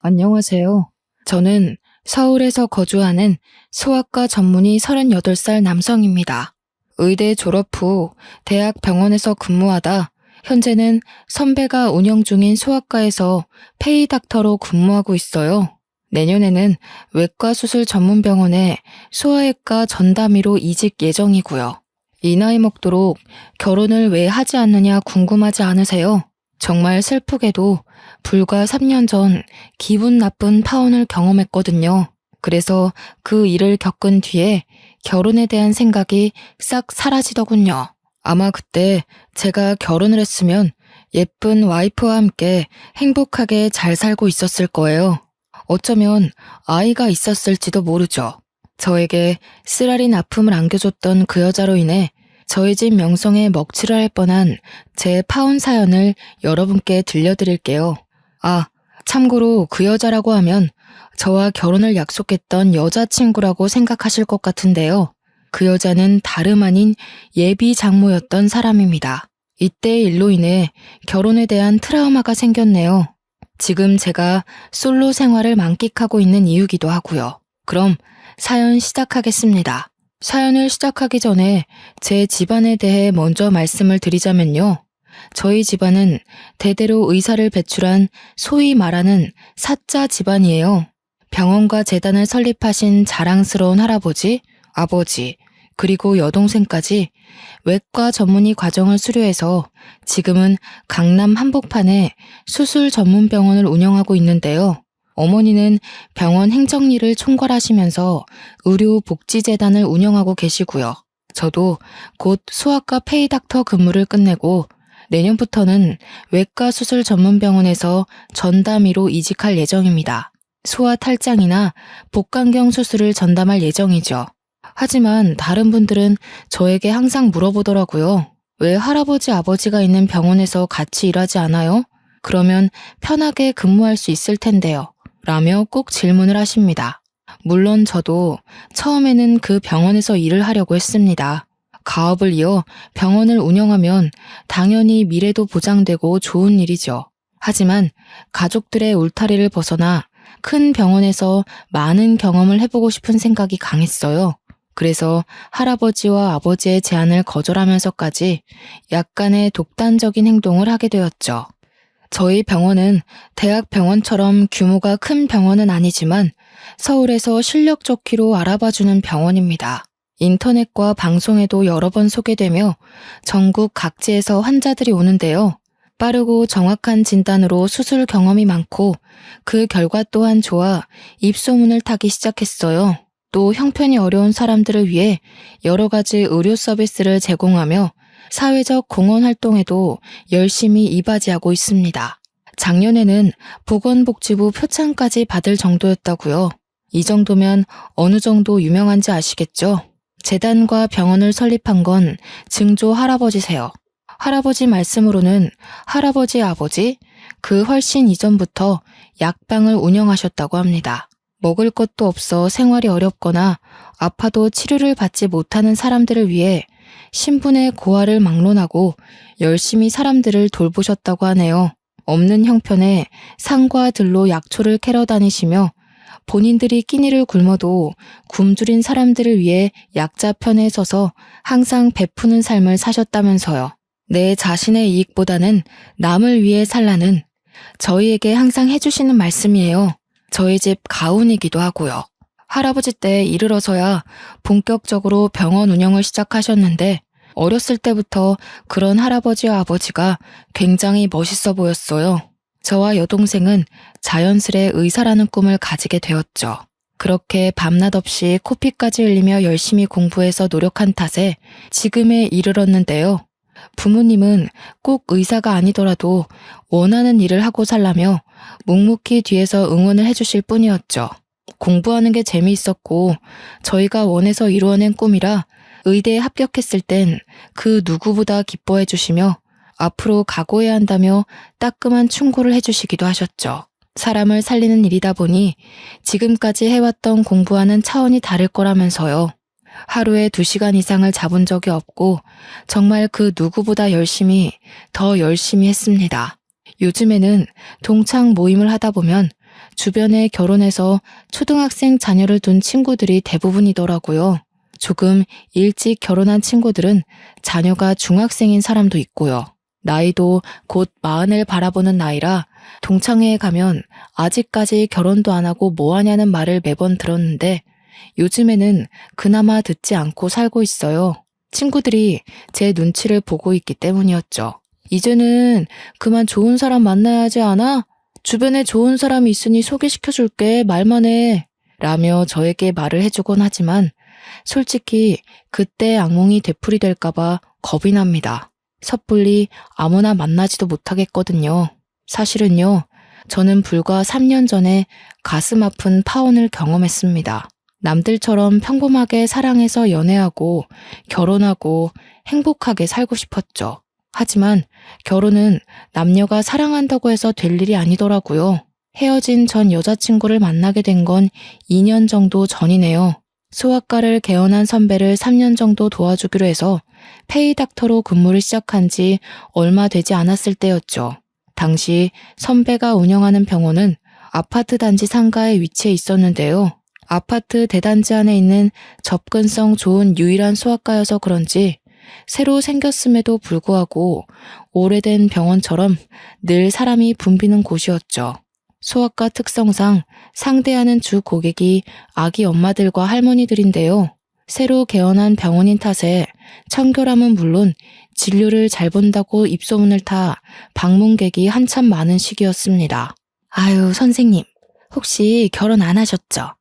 안녕하세요. 저는 서울에서 거주하는 소아과 전문의 38살 남성입니다. 의대 졸업 후 대학 병원에서 근무하다 현재는 선배가 운영 중인 소아과에서 페이 닥터로 근무하고 있어요. 내년에는 외과 수술 전문 병원에 소아외과 전담의로 이직 예정이고요. 이 나이 먹도록 결혼을 왜 하지 않느냐 궁금하지 않으세요? 정말 슬프게도 불과 3년 전 기분 나쁜 파혼을 경험했거든요. 그래서 그 일을 겪은 뒤에 결혼에 대한 생각이 싹 사라지더군요. 아마 그때 제가 결혼을 했으면 예쁜 와이프와 함께 행복하게 잘 살고 있었을 거예요. 어쩌면 아이가 있었을지도 모르죠. 저에게 쓰라린 아픔을 안겨줬던 그 여자로 인해 저희 집 명성에 먹칠을 할 뻔한 제 파혼 사연을 여러분께 들려드릴게요. 참고로 그 여자라고 하면 저와 결혼을 약속했던 여자친구라고 생각하실 것 같은데요. 그 여자는 다름 아닌 예비 장모였던 사람입니다. 이때의 일로 인해 결혼에 대한 트라우마가 생겼네요. 지금 제가 솔로 생활을 만끽하고 있는 이유기도 하고요. 그럼 사연 시작하겠습니다. 사연을 시작하기 전에 제 집안에 대해 먼저 말씀을 드리자면요. 저희 집안은 대대로 의사를 배출한 소위 말하는 사자 집안이에요. 병원과 재단을 설립하신 자랑스러운 할아버지, 아버지, 그리고 여동생까지 외과 전문의 과정을 수료해서 지금은 강남 한복판에 수술 전문 병원을 운영하고 있는데요. 어머니는 병원 행정일을 총괄하시면서 의료복지재단을 운영하고 계시고요. 저도 곧 소아과 페이닥터 근무를 끝내고 내년부터는 외과 수술 전문병원에서 전담의로 이직할 예정입니다. 소아 탈장이나 복강경 수술을 전담할 예정이죠. 하지만 다른 분들은 저에게 항상 물어보더라고요. 왜 할아버지 아버지가 있는 병원에서 같이 일하지 않아요? 그러면 편하게 근무할 수 있을 텐데요. 라며 꼭 질문을 하십니다. 물론 저도 처음에는 그 병원에서 일을 하려고 했습니다. 가업을 이어 병원을 운영하면 당연히 미래도 보장되고 좋은 일이죠. 하지만 가족들의 울타리를 벗어나 큰 병원에서 많은 경험을 해보고 싶은 생각이 강했어요. 그래서 할아버지와 아버지의 제안을 거절하면서까지 약간의 독단적인 행동을 하게 되었죠. 저희 병원은 대학병원처럼 규모가 큰 병원은 아니지만 서울에서 실력 좋기로 알아봐주는 병원입니다. 인터넷과 방송에도 여러 번 소개되며 전국 각지에서 환자들이 오는데요. 빠르고 정확한 진단으로 수술 경험이 많고 그 결과 또한 좋아 입소문을 타기 시작했어요. 또 형편이 어려운 사람들을 위해 여러 가지 의료 서비스를 제공하며 사회적 공헌 활동에도 열심히 이바지하고 있습니다. 작년에는 보건복지부 표창까지 받을 정도였다고요. 이 정도면 어느 정도 유명한지 아시겠죠? 재단과 병원을 설립한 건 증조 할아버지세요. 할아버지 말씀으로는 할아버지 아버지, 그 훨씬 이전부터 약방을 운영하셨다고 합니다. 먹을 것도 없어 생활이 어렵거나 아파도 치료를 받지 못하는 사람들을 위해 신분의 고하를 막론하고 열심히 사람들을 돌보셨다고 하네요. 없는 형편에 상과 들로 약초를 캐러 다니시며 본인들이 끼니를 굶어도 굶주린 사람들을 위해 약자 편에 서서 항상 베푸는 삶을 사셨다면서요. 내 자신의 이익보다는 남을 위해 살라는 저희에게 항상 해주시는 말씀이에요. 저희 집 가훈이기도 하고요. 할아버지 때 이르러서야 본격적으로 병원 운영을 시작하셨는데 어렸을 때부터 그런 할아버지와 아버지가 굉장히 멋있어 보였어요. 저와 여동생은 자연스레 의사라는 꿈을 가지게 되었죠. 그렇게 밤낮 없이 코피까지 흘리며 열심히 공부해서 노력한 탓에 지금에 이르렀는데요. 부모님은 꼭 의사가 아니더라도 원하는 일을 하고 살라며 묵묵히 뒤에서 응원을 해주실 뿐이었죠. 공부하는 게 재미있었고 저희가 원해서 이루어낸 꿈이라 의대에 합격했을 땐 그 누구보다 기뻐해 주시며 앞으로 각오해야 한다며 따끔한 충고를 해주시기도 하셨죠. 사람을 살리는 일이다 보니 지금까지 해왔던 공부와는 차원이 다를 거라면서요. 하루에 2시간 이상을 잡은 적이 없고 정말 그 누구보다 더 열심히 했습니다. 요즘에는 동창 모임을 하다 보면 주변에 결혼해서 초등학생 자녀를 둔 친구들이 대부분이더라고요. 조금 일찍 결혼한 친구들은 자녀가 중학생인 사람도 있고요. 나이도 곧 40을 바라보는 나이라 동창회에 가면 아직까지 결혼도 안 하고 뭐 하냐는 말을 매번 들었는데 요즘에는 그나마 듣지 않고 살고 있어요. 친구들이 제 눈치를 보고 있기 때문이었죠. 이제는 그만 좋은 사람 만나야 하지 않아? 주변에 좋은 사람이 있으니 소개시켜줄게, 말만 해. 라며 저에게 말을 해주곤 하지만 솔직히 그때 악몽이 되풀이될까봐 겁이 납니다. 섣불리 아무나 만나지도 못하겠거든요. 사실은요, 저는 불과 3년 전에 가슴 아픈 파혼을 경험했습니다. 남들처럼 평범하게 사랑해서 연애하고 결혼하고 행복하게 살고 싶었죠. 하지만 결혼은 남녀가 사랑한다고 해서 될 일이 아니더라고요. 헤어진 전 여자친구를 만나게 된 건 2년 정도 전이네요. 소아과를 개원한 선배를 3년 정도 도와주기로 해서 페이닥터로 근무를 시작한 지 얼마 되지 않았을 때였죠. 당시 선배가 운영하는 병원은 아파트 단지 상가에 위치해 있었는데요. 아파트 대단지 안에 있는 접근성 좋은 유일한 소아과여서 그런지 새로 생겼음에도 불구하고 오래된 병원처럼 늘 사람이 붐비는 곳이었죠. 소아과 특성상 상대하는 주 고객이 아기 엄마들과 할머니들인데요. 새로 개원한 병원인 탓에 청결함은 물론 진료를 잘 본다고 입소문을 타 방문객이 한참 많은 시기였습니다. 아유, 선생님, 혹시 결혼 안 하셨죠?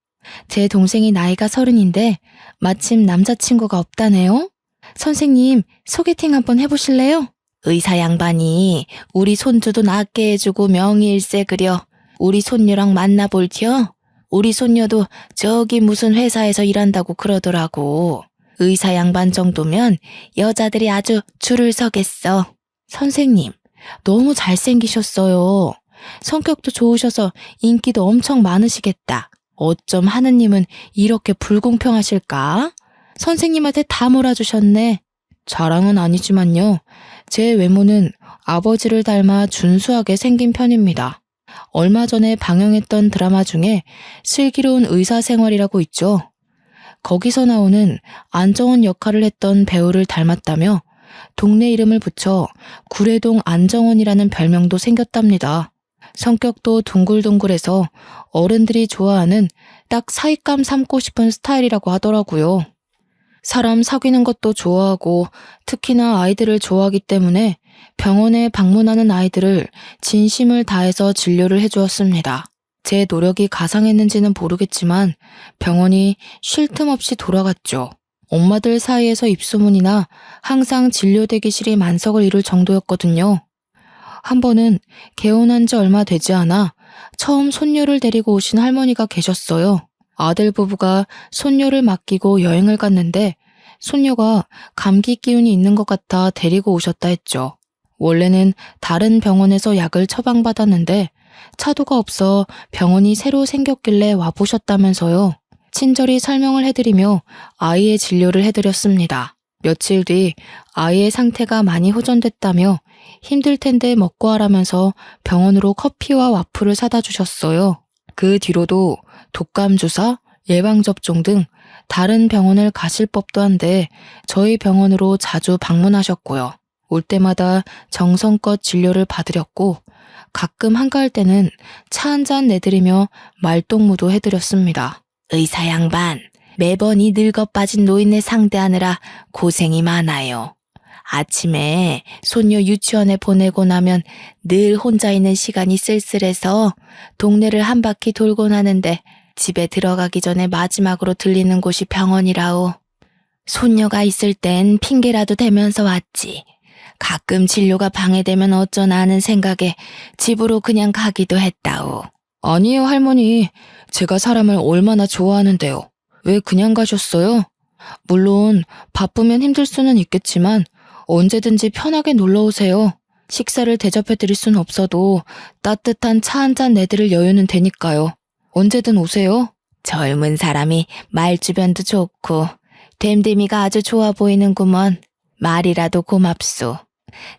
제 동생이 나이가 30인데 마침 남자친구가 없다네요? 선생님, 소개팅 한번 해보실래요? 의사 양반이 우리 손주도 낫게 해주고 명의일세 그려 우리 손녀랑 만나볼티요? 우리 손녀도 저기 무슨 회사에서 일한다고 그러더라고. 의사 양반 정도면 여자들이 아주 줄을 서겠어. 선생님, 너무 잘생기셨어요. 성격도 좋으셔서 인기도 엄청 많으시겠다. 어쩜 하느님은 이렇게 불공평하실까? 선생님한테 다 몰아주셨네. 자랑은 아니지만요. 제 외모는 아버지를 닮아 준수하게 생긴 편입니다. 얼마 전에 방영했던 드라마 중에 슬기로운 의사생활이라고 있죠. 거기서 나오는 안정원 역할을 했던 배우를 닮았다며 동네 이름을 붙여 구례동 안정원이라는 별명도 생겼답니다. 성격도 둥글둥글해서 어른들이 좋아하는 딱 사윗감 삼고 싶은 스타일이라고 하더라고요. 사람 사귀는 것도 좋아하고 특히나 아이들을 좋아하기 때문에 병원에 방문하는 아이들을 진심을 다해서 진료를 해주었습니다. 제 노력이 가상했는지는 모르겠지만 병원이 쉴 틈 없이 돌아갔죠. 엄마들 사이에서 입소문이나 항상 진료 대기실이 만석을 이룰 정도였거든요. 한 번은 개원한 지 얼마 되지 않아 처음 손녀를 데리고 오신 할머니가 계셨어요. 아들 부부가 손녀를 맡기고 여행을 갔는데 손녀가 감기 기운이 있는 것 같아 데리고 오셨다 했죠. 원래는 다른 병원에서 약을 처방받았는데 차도가 없어 병원이 새로 생겼길래 와보셨다면서요. 친절히 설명을 해드리며 아이의 진료를 해드렸습니다. 며칠 뒤 아이의 상태가 많이 호전됐다며 힘들 텐데 먹고 하라면서 병원으로 커피와 와플을 사다 주셨어요. 그 뒤로도 독감 주사, 예방접종 등 다른 병원을 가실 법도 한데 저희 병원으로 자주 방문하셨고요. 올 때마다 정성껏 진료를 받으렸고 가끔 한가할 때는 차 한 잔 내드리며 말동무도 해드렸습니다. 의사 양반, 매번 이 늙어 빠진 노인네 상대하느라 고생이 많아요. 아침에 손녀 유치원에 보내고 나면 늘 혼자 있는 시간이 쓸쓸해서 동네를 한 바퀴 돌곤 하는데 집에 들어가기 전에 마지막으로 들리는 곳이 병원이라오. 손녀가 있을 땐 핑계라도 대면서 왔지. 가끔 진료가 방해되면 어쩌나 하는 생각에 집으로 그냥 가기도 했다오. 아니에요, 할머니. 제가 사람을 얼마나 좋아하는데요. 왜 그냥 가셨어요? 물론 바쁘면 힘들 수는 있겠지만 언제든지 편하게 놀러 오세요. 식사를 대접해드릴 순 없어도 따뜻한 차 한 잔 내드릴 여유는 되니까요. 언제든 오세요. 젊은 사람이 말주변도 좋고 됨됨이가 아주 좋아 보이는구먼. 말이라도 고맙소.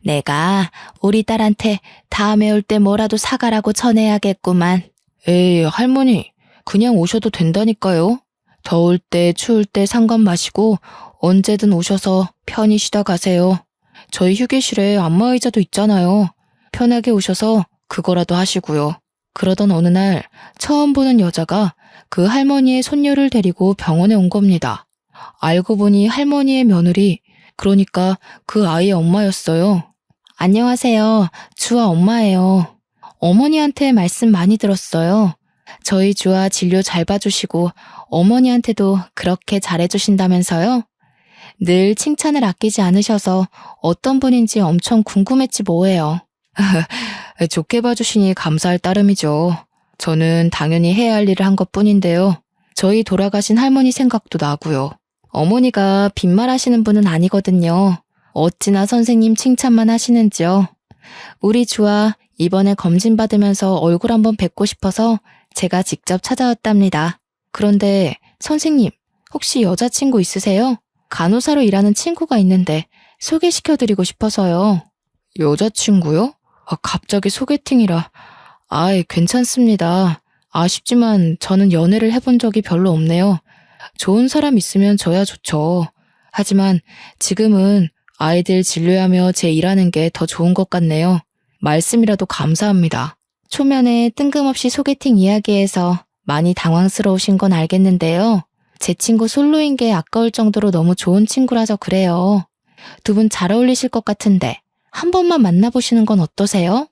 내가 우리 딸한테 다음에 올 때 뭐라도 사가라고 전해야겠구만. 에이, 할머니, 그냥 오셔도 된다니까요. 더울 때, 추울 때 상관 마시고 언제든 오셔서 편히 쉬다 가세요. 저희 휴게실에 안마의자도 있잖아요. 편하게 오셔서 그거라도 하시고요. 그러던 어느 날 처음 보는 여자가 그 할머니의 손녀를 데리고 병원에 온 겁니다. 알고 보니 할머니의 며느리, 그러니까 그 아이의 엄마였어요. 안녕하세요. 주아 엄마예요. 어머니한테 말씀 많이 들었어요. 저희 주아 진료 잘 봐주시고 어머니한테도 그렇게 잘해주신다면서요? 늘 칭찬을 아끼지 않으셔서 어떤 분인지 엄청 궁금했지 뭐예요. 좋게 봐주시니 감사할 따름이죠. 저는 당연히 해야 할 일을 한 것뿐인데요. 저희 돌아가신 할머니 생각도 나고요. 어머니가 빈말하시는 분은 아니거든요. 어찌나 선생님 칭찬만 하시는지요. 우리 주아 이번에 검진 받으면서 얼굴 한번 뵙고 싶어서 제가 직접 찾아왔답니다. 그런데 선생님, 혹시 여자친구 있으세요? 간호사로 일하는 친구가 있는데 소개시켜드리고 싶어서요. 여자친구요? 갑자기 소개팅이라. 아이, 괜찮습니다. 아쉽지만 저는 연애를 해본 적이 별로 없네요. 좋은 사람 있으면 저야 좋죠. 하지만 지금은 아이들 진료하며 제 일하는 게 더 좋은 것 같네요. 말씀이라도 감사합니다. 초면에 뜬금없이 소개팅 이야기에서 많이 당황스러우신 건 알겠는데요. 제 친구 솔로인 게 아까울 정도로 너무 좋은 친구라서 그래요. 두 분 잘 어울리실 것 같은데 한 번만 만나보시는 건 어떠세요?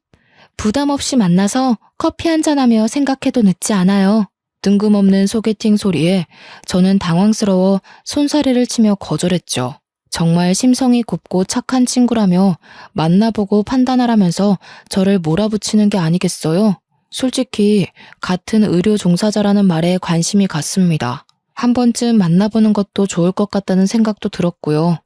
부담 없이 만나서 커피 한잔하며 생각해도 늦지 않아요. 뜬금없는 소개팅 소리에 저는 당황스러워 손사래를 치며 거절했죠. 정말 심성이 곱고 착한 친구라며 만나보고 판단하라면서 저를 몰아붙이는 게 아니겠어요? 솔직히 같은 의료 종사자라는 말에 관심이 갔습니다. 한 번쯤 만나보는 것도 좋을 것 같다는 생각도 들었고요.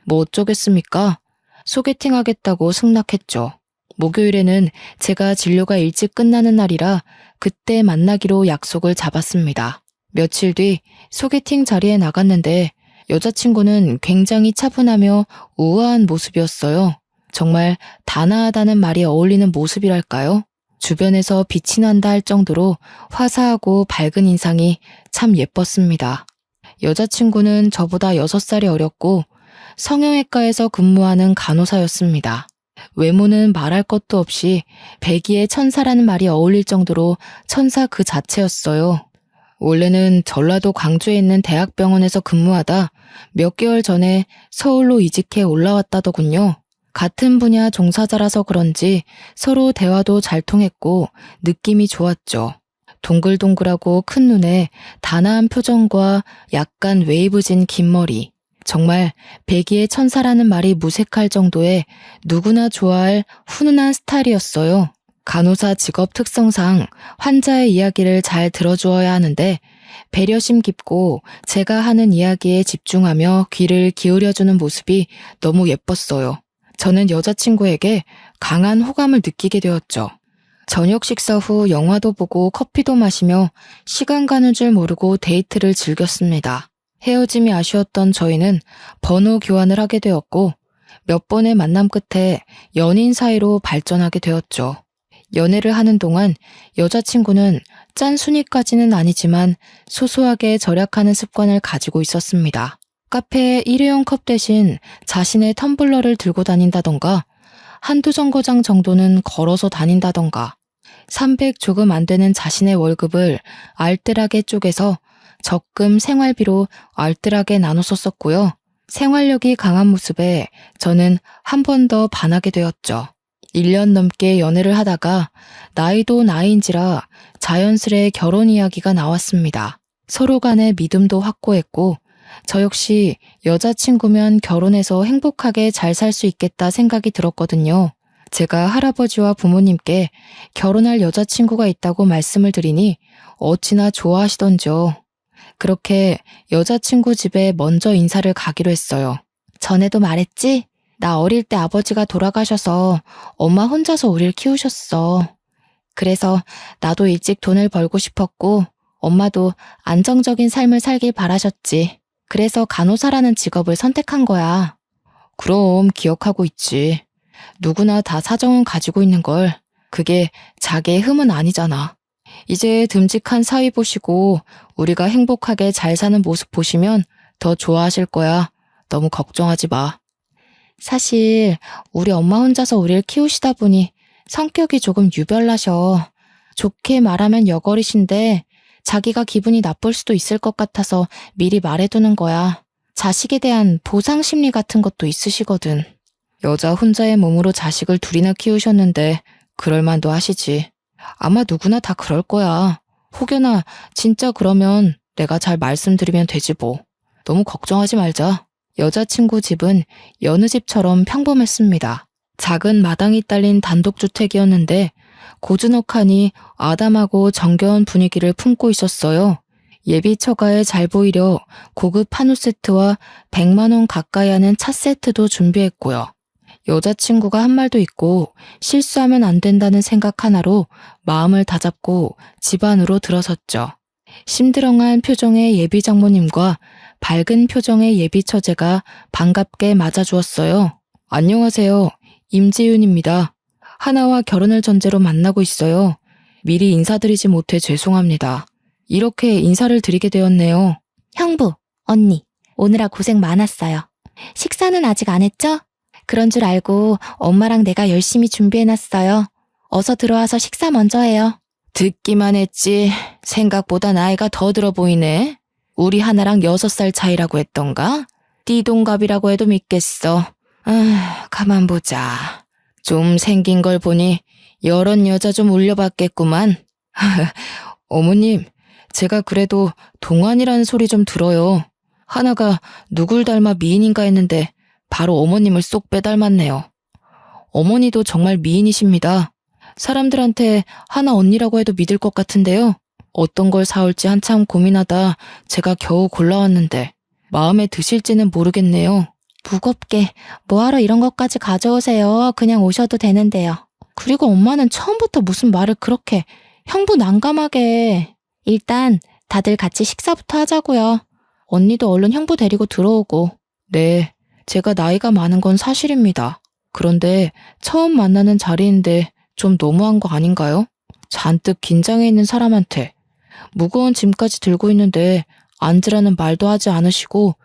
뭐 어쩌겠습니까? 소개팅 하겠다고 승낙했죠. 목요일에는 제가 진료가 일찍 끝나는 날이라 그때 만나기로 약속을 잡았습니다. 며칠 뒤 소개팅 자리에 나갔는데 여자친구는 굉장히 차분하며 우아한 모습이었어요. 정말 단아하다는 말이 어울리는 모습이랄까요? 주변에서 빛이 난다 할 정도로 화사하고 밝은 인상이 참 예뻤습니다. 여자친구는 저보다 6살이 어렸고 성형외과에서 근무하는 간호사였습니다. 외모는 말할 것도 없이 백이의 천사라는 말이 어울릴 정도로 천사 그 자체였어요. 원래는 전라도 광주에 있는 대학병원에서 근무하다 몇 개월 전에 서울로 이직해 올라왔다더군요. 같은 분야 종사자라서 그런지 서로 대화도 잘 통했고 느낌이 좋았죠. 동글동글하고 큰 눈에 단아한 표정과 약간 웨이브진 긴 머리. 정말 백이의 천사라는 말이 무색할 정도의 누구나 좋아할 훈훈한 스타일이었어요. 간호사 직업 특성상 환자의 이야기를 잘 들어주어야 하는데 배려심 깊고 제가 하는 이야기에 집중하며 귀를 기울여주는 모습이 너무 예뻤어요. 저는 여자친구에게 강한 호감을 느끼게 되었죠. 저녁 식사 후 영화도 보고 커피도 마시며 시간 가는 줄 모르고 데이트를 즐겼습니다. 헤어짐이 아쉬웠던 저희는 번호 교환을 하게 되었고 몇 번의 만남 끝에 연인 사이로 발전하게 되었죠. 연애를 하는 동안 여자친구는 짠순이까지는 아니지만 소소하게 절약하는 습관을 가지고 있었습니다. 카페에 일회용 컵 대신 자신의 텀블러를 들고 다닌다던가 한두 정거장 정도는 걸어서 다닌다던가 300 조금 안 되는 자신의 월급을 알뜰하게 쪼개서 적금 생활비로 알뜰하게 나눠서 썼고요. 생활력이 강한 모습에 저는 한 번 더 반하게 되었죠. 1년 넘게 연애를 하다가 나이도 나이인지라 자연스레 결혼 이야기가 나왔습니다. 서로 간의 믿음도 확고했고 저 역시 여자친구면 결혼해서 행복하게 잘 살 수 있겠다 생각이 들었거든요. 제가 할아버지와 부모님께 결혼할 여자친구가 있다고 말씀을 드리니 어찌나 좋아하시던지요. 그렇게 여자친구 집에 먼저 인사를 가기로 했어요. 전에도 말했지? 나 어릴 때 아버지가 돌아가셔서 엄마 혼자서 우릴 키우셨어. 그래서 나도 일찍 돈을 벌고 싶었고 엄마도 안정적인 삶을 살길 바라셨지. 그래서 간호사라는 직업을 선택한 거야. 그럼 기억하고 있지. 누구나 다 사정은 가지고 있는 걸. 그게 자기의 흠은 아니잖아. 이제 듬직한 사위 보시고 우리가 행복하게 잘 사는 모습 보시면 더 좋아하실 거야. 너무 걱정하지 마. 사실 우리 엄마 혼자서 우리를 키우시다 보니 성격이 조금 유별나셔. 좋게 말하면 여걸이신데 자기가 기분이 나쁠 수도 있을 것 같아서 미리 말해두는 거야. 자식에 대한 보상 심리 같은 것도 있으시거든. 여자 혼자의 몸으로 자식을 둘이나 키우셨는데 그럴만도 하시지. 아마 누구나 다 그럴 거야. 혹여나 진짜 그러면 내가 잘 말씀드리면 되지 뭐. 너무 걱정하지 말자. 여자친구 집은 여느 집처럼 평범했습니다. 작은 마당이 딸린 단독주택이었는데 고즈넉하니 아담하고 정겨운 분위기를 품고 있었어요. 예비 처가에 잘 보이려 고급 한우 세트와 100만 원 가까이 하는 차 세트도 준비했고요. 여자친구가 한 말도 있고 실수하면 안 된다는 생각 하나로 마음을 다잡고 집 안으로 들어섰죠. 심드렁한 표정의 예비 장모님과 밝은 표정의 예비 처제가 반갑게 맞아주었어요. 안녕하세요. 임지윤입니다. 하나와 결혼을 전제로 만나고 있어요. 미리 인사드리지 못해 죄송합니다. 이렇게 인사를 드리게 되었네요. 형부, 언니, 오느라 고생 많았어요. 식사는 아직 안 했죠? 그런 줄 알고 엄마랑 내가 열심히 준비해놨어요. 어서 들어와서 식사 먼저 해요. 듣기만 했지 생각보다 나이가 더 들어 보이네. 우리 하나랑 6살 차이라고 했던가? 띠동갑이라고 해도 믿겠어. 가만 보자. 좀 생긴 걸 보니 여럿 여자 좀 울려봤겠구만. 어머님, 제가 그래도 동안이라는 소리 좀 들어요. 하나가 누굴 닮아 미인인가 했는데 바로 어머님을 쏙 빼닮았네요. 어머니도 정말 미인이십니다. 사람들한테 하나 언니라고 해도 믿을 것 같은데요. 어떤 걸 사올지 한참 고민하다 제가 겨우 골라왔는데 마음에 드실지는 모르겠네요. 무겁게 뭐하러 이런 것까지 가져오세요. 그냥 오셔도 되는데요. 그리고 엄마는 처음부터 무슨 말을 그렇게 형부 난감하게. 일단 다들 같이 식사부터 하자고요. 언니도 얼른 형부 데리고 들어오고. 네, 제가 나이가 많은 건 사실입니다. 그런데 처음 만나는 자리인데 좀 너무한 거 아닌가요? 잔뜩 긴장해 있는 사람한테 무거운 짐까지 들고 있는데 앉으라는 말도 하지 않으시고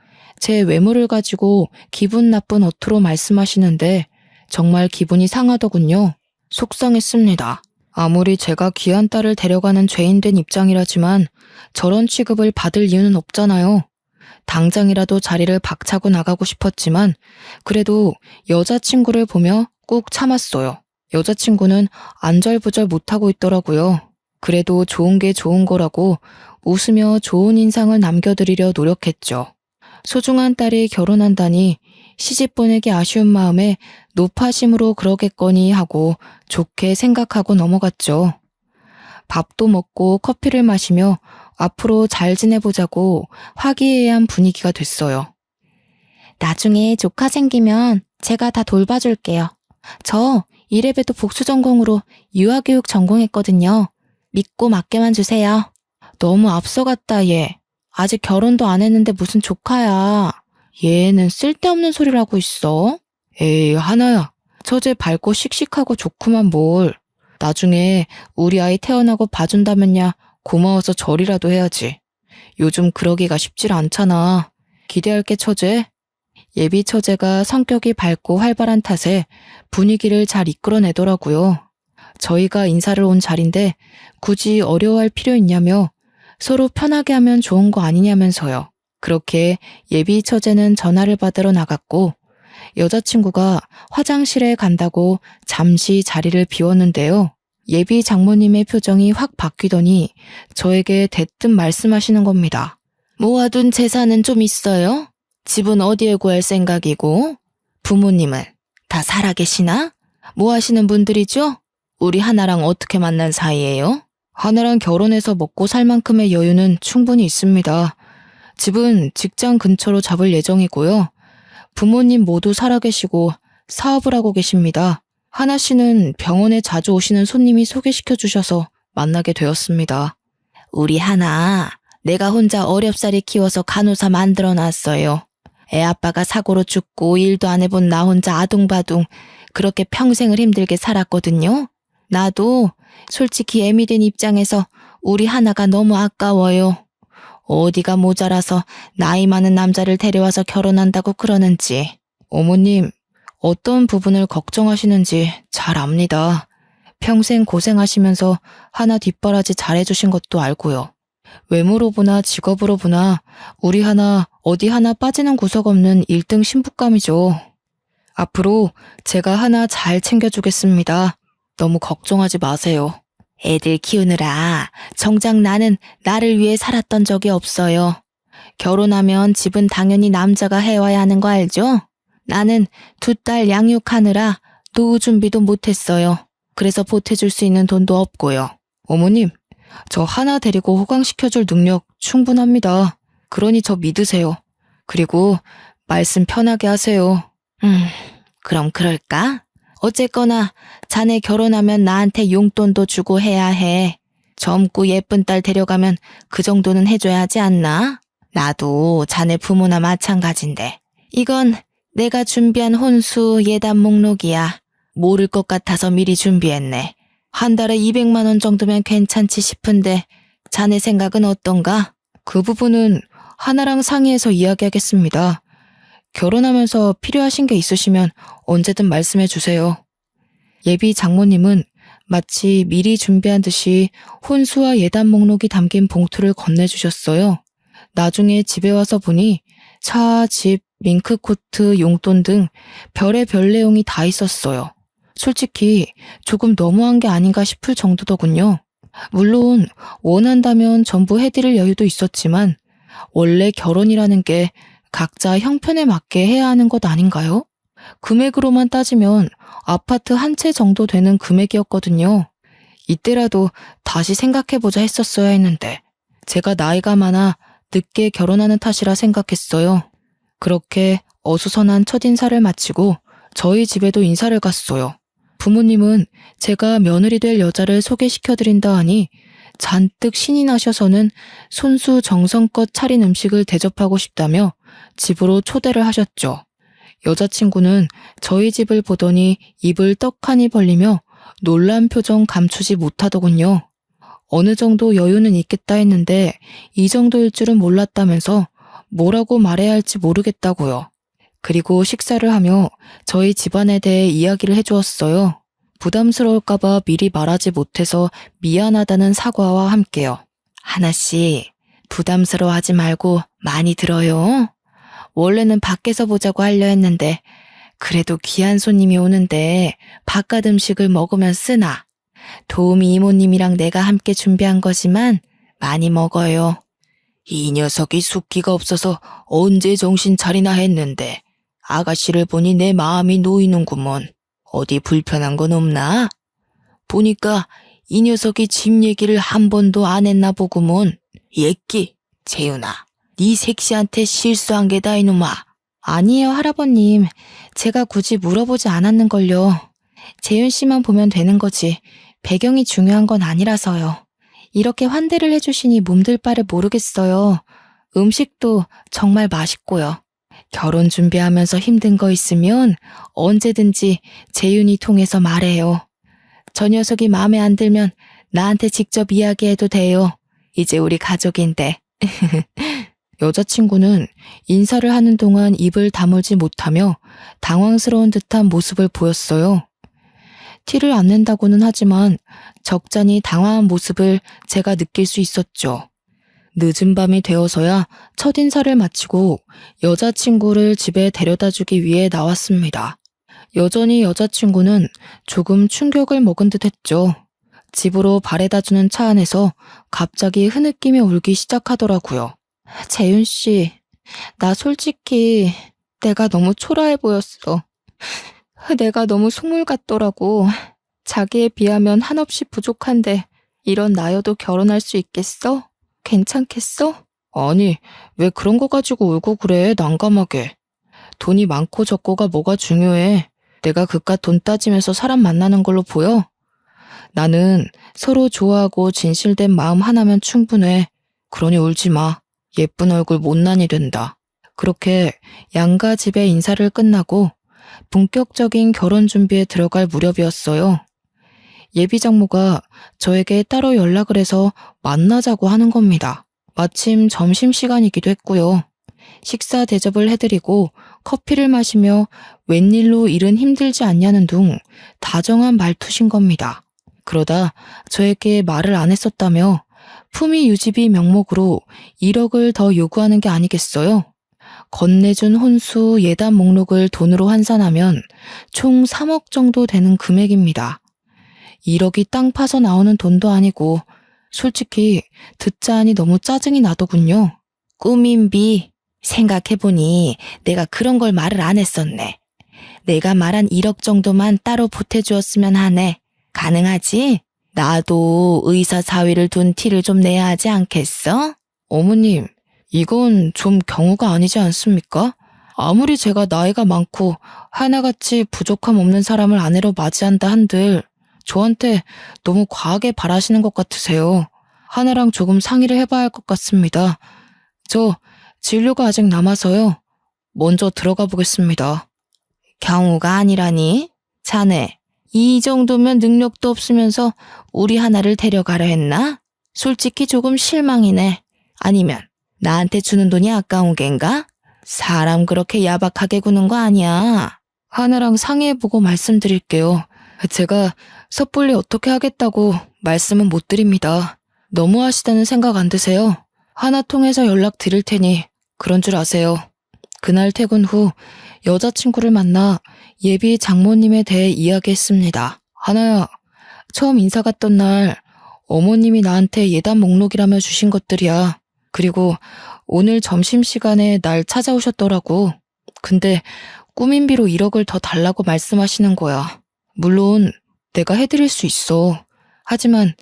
제 외모를 가지고 기분 나쁜 어투로 말씀하시는데 정말 기분이 상하더군요. 속상했습니다. 아무리 제가 귀한 딸을 데려가는 죄인된 입장이라지만 저런 취급을 받을 이유는 없잖아요. 당장이라도 자리를 박차고 나가고 싶었지만 그래도 여자친구를 보며 꾹 참았어요. 여자친구는 안절부절 못하고 있더라고요. 그래도 좋은 게 좋은 거라고 웃으며 좋은 인상을 남겨드리려 노력했죠. 소중한 딸이 결혼한다니 시집 보내기 아쉬운 마음에 노파심으로 그러겠거니 하고 좋게 생각하고 넘어갔죠. 밥도 먹고 커피를 마시며 앞으로 잘 지내보자고 화기애애한 분위기가 됐어요. 나중에 조카 생기면 제가 다 돌봐줄게요. 저 이래봬도 복수 전공으로 유아교육 전공했거든요. 믿고 맡겨만 주세요. 너무 앞서갔다 얘. 아직 결혼도 안 했는데 무슨 조카야. 얘는 쓸데없는 소리를 하고 있어. 에이 하나야. 처제 밝고 씩씩하고 좋구만 뭘. 나중에 우리 아이 태어나고 봐준다면야 고마워서 절이라도 해야지. 요즘 그러기가 쉽질 않잖아. 기대할게 처제. 예비 처제가 성격이 밝고 활발한 탓에 분위기를 잘 이끌어내더라고요. 저희가 인사를 온 자리인데 굳이 어려워할 필요 있냐며 서로 편하게 하면 좋은 거 아니냐면서요. 그렇게 예비 처제는 전화를 받으러 나갔고 여자친구가 화장실에 간다고 잠시 자리를 비웠는데요. 예비 장모님의 표정이 확 바뀌더니 저에게 대뜸 말씀하시는 겁니다. 모아둔 재산은 좀 있어요? 집은 어디에 구할 생각이고? 부모님은 다 살아계시나? 뭐 하시는 분들이죠? 우리 하나랑 어떻게 만난 사이예요? 하나랑 결혼해서 먹고 살 만큼의 여유는 충분히 있습니다. 집은 직장 근처로 잡을 예정이고요. 부모님 모두 살아계시고 사업을 하고 계십니다. 하나 씨는 병원에 자주 오시는 손님이 소개시켜 주셔서 만나게 되었습니다. 우리 하나, 내가 혼자 어렵사리 키워서 간호사 만들어 놨어요. 애 아빠가 사고로 죽고 일도 안 해본 나 혼자 아둥바둥 그렇게 평생을 힘들게 살았거든요. 나도 솔직히 애미 된 입장에서 우리 하나가 너무 아까워요. 어디가 모자라서 나이 많은 남자를 데려와서 결혼한다고 그러는지. 어머님, 어떤 부분을 걱정하시는지 잘 압니다. 평생 고생하시면서 하나 뒷바라지 잘해주신 것도 알고요. 외모로 보나 직업으로 보나 우리 하나 어디 하나 빠지는 구석 없는 1등 신부감이죠. 앞으로 제가 하나 잘 챙겨주겠습니다. 너무 걱정하지 마세요. 애들 키우느라 정작 나는 나를 위해 살았던 적이 없어요. 결혼하면 집은 당연히 남자가 해와야 하는 거 알죠? 나는 2딸 양육하느라 노후 준비도 못했어요. 그래서 보태줄 수 있는 돈도 없고요. 어머님, 저 하나 데리고 호강시켜줄 능력 충분합니다. 그러니 저 믿으세요. 그리고 말씀 편하게 하세요. 그럼 그럴까? 어쨌거나 자네 결혼하면 나한테 용돈도 주고 해야 해. 젊고 예쁜 딸 데려가면 그 정도는 해줘야 하지 않나? 나도 자네 부모나 마찬가지인데. 이건 내가 준비한 혼수 예단 목록이야. 모를 것 같아서 미리 준비했네. 한 달에 200만 원 정도면 괜찮지 싶은데 자네 생각은 어떤가? 그 부분은 하나랑 상의해서 이야기하겠습니다. 결혼하면서 필요하신 게 있으시면 언제든 말씀해 주세요. 예비 장모님은 마치 미리 준비한 듯이 혼수와 예단 목록이 담긴 봉투를 건네주셨어요. 나중에 집에 와서 보니 차, 집, 밍크코트, 용돈 등 별의별 내용이 다 있었어요. 솔직히 조금 너무한 게 아닌가 싶을 정도더군요. 물론 원한다면 전부 해드릴 여유도 있었지만 원래 결혼이라는 게 각자 형편에 맞게 해야 하는 것 아닌가요? 금액으로만 따지면 아파트 한 채 정도 되는 금액이었거든요. 이때라도 다시 생각해보자 했었어야 했는데 제가 나이가 많아 늦게 결혼하는 탓이라 생각했어요. 그렇게 어수선한 첫인사를 마치고 저희 집에도 인사를 갔어요. 부모님은 제가 며느리 될 여자를 소개시켜드린다 하니 잔뜩 신이 나셔서는 손수 정성껏 차린 음식을 대접하고 싶다며 집으로 초대를 하셨죠. 여자친구는 저희 집을 보더니 입을 떡하니 벌리며 놀란 표정 감추지 못하더군요. 어느 정도 여유는 있겠다 했는데 이 정도일 줄은 몰랐다면서 뭐라고 말해야 할지 모르겠다고요. 그리고 식사를 하며 저희 집안에 대해 이야기를 해주었어요. 부담스러울까봐 미리 말하지 못해서 미안하다는 사과와 함께요. 하나씨, 부담스러워하지 말고 많이 들어요. 원래는 밖에서 보자고 하려 했는데 그래도 귀한 손님이 오는데 바깥 음식을 먹으면 쓰나. 도우미 이모님이랑 내가 함께 준비한 거지만 많이 먹어요. 이 녀석이 숙기가 없어서 언제 정신 차리나 했는데 아가씨를 보니 내 마음이 놓이는구먼. 어디 불편한 건 없나? 보니까 이 녀석이 집 얘기를 한 번도 안 했나 보구먼. 예끼, 재윤아, 네 색시한테 실수한 게다 이놈아. 아니에요, 할아버님. 제가 굳이 물어보지 않았는걸요. 재윤 씨만 보면 되는 거지. 배경이 중요한 건 아니라서요. 이렇게 환대를 해주시니 몸둘 바를 모르겠어요. 음식도 정말 맛있고요. 결혼 준비하면서 힘든 거 있으면 언제든지 재윤이 통해서 말해요. 저 녀석이 마음에 안 들면 나한테 직접 이야기해도 돼요. 이제 우리 가족인데. 여자친구는 인사를 하는 동안 입을 다물지 못하며 당황스러운 듯한 모습을 보였어요. 티를 안 낸다고는 하지만 적잖이 당황한 모습을 제가 느낄 수 있었죠. 늦은 밤이 되어서야 첫인사를 마치고 여자친구를 집에 데려다주기 위해 나왔습니다. 여전히 여자친구는 조금 충격을 먹은 듯 했죠. 집으로 바래다주는 차 안에서 갑자기 흐느끼며 울기 시작하더라고요. 재윤 씨, 나 솔직히 내가 너무 초라해 보였어. 내가 너무 속물 같더라고. 자기에 비하면 한없이 부족한데 이런 나여도 결혼할 수 있겠어? 괜찮겠어? 아니, 왜 그런 거 가지고 울고 그래, 난감하게. 돈이 많고 적고가 뭐가 중요해. 내가 그깟 돈 따지면서 사람 만나는 걸로 보여? 나는 서로 좋아하고 진실된 마음 하나면 충분해. 그러니 울지 마. 예쁜 얼굴 못난이 된다. 그렇게 양가 집의 인사를 끝나고 본격적인 결혼 준비에 들어갈 무렵이었어요. 예비 장모가 저에게 따로 연락을 해서 만나자고 하는 겁니다. 마침 점심시간이기도 했고요. 식사 대접을 해드리고 커피를 마시며 웬일로 일은 힘들지 않냐는 둥 다정한 말투신 겁니다. 그러다 저에게 말을 안 했었다며 품위 유지비 명목으로 1억을 더 요구하는 게 아니겠어요? 건네준 혼수 예단 목록을 돈으로 환산하면 총 3억 정도 되는 금액입니다. 1억이 땅 파서 나오는 돈도 아니고 솔직히 듣자 하니 너무 짜증이 나더군요. 꾸민비, 생각해보니 내가 그런 걸 말을 안 했었네. 내가 말한 1억 정도만 따로 보태주었으면 하네. 가능하지? 나도 의사 사위를 둔 티를 좀 내야 하지 않겠어? 어머님, 이건 좀 경우가 아니지 않습니까? 아무리 제가 나이가 많고 하나같이 부족함 없는 사람을 아내로 맞이한다 한들 저한테 너무 과하게 바라시는 것 같으세요. 하나랑 조금 상의를 해봐야 할 것 같습니다. 저 진료가 아직 남아서요. 먼저 들어가 보겠습니다. 경우가 아니라니? 자네, 이 정도면 능력도 없으면서 우리 하나를 데려가려 했나? 솔직히 조금 실망이네. 아니면 나한테 주는 돈이 아까운 겐가? 사람 그렇게 야박하게 구는 거 아니야. 하나랑 상의해보고 말씀드릴게요. 제가 섣불리 어떻게 하겠다고 말씀은 못 드립니다. 너무하시다는 생각 안 드세요? 하나 통해서 연락 드릴 테니 그런 줄 아세요. 그날 퇴근 후 여자친구를 만나 예비 장모님에 대해 이야기했습니다. 하나야, 처음 인사 갔던 날 어머님이 나한테 예단 목록이라며 주신 것들이야. 그리고 오늘 점심시간에 날 찾아오셨더라고. 근데 꾸민비로 1억을 더 달라고 말씀하시는 거야. 물론 내가 해드릴 수 있어. 하지만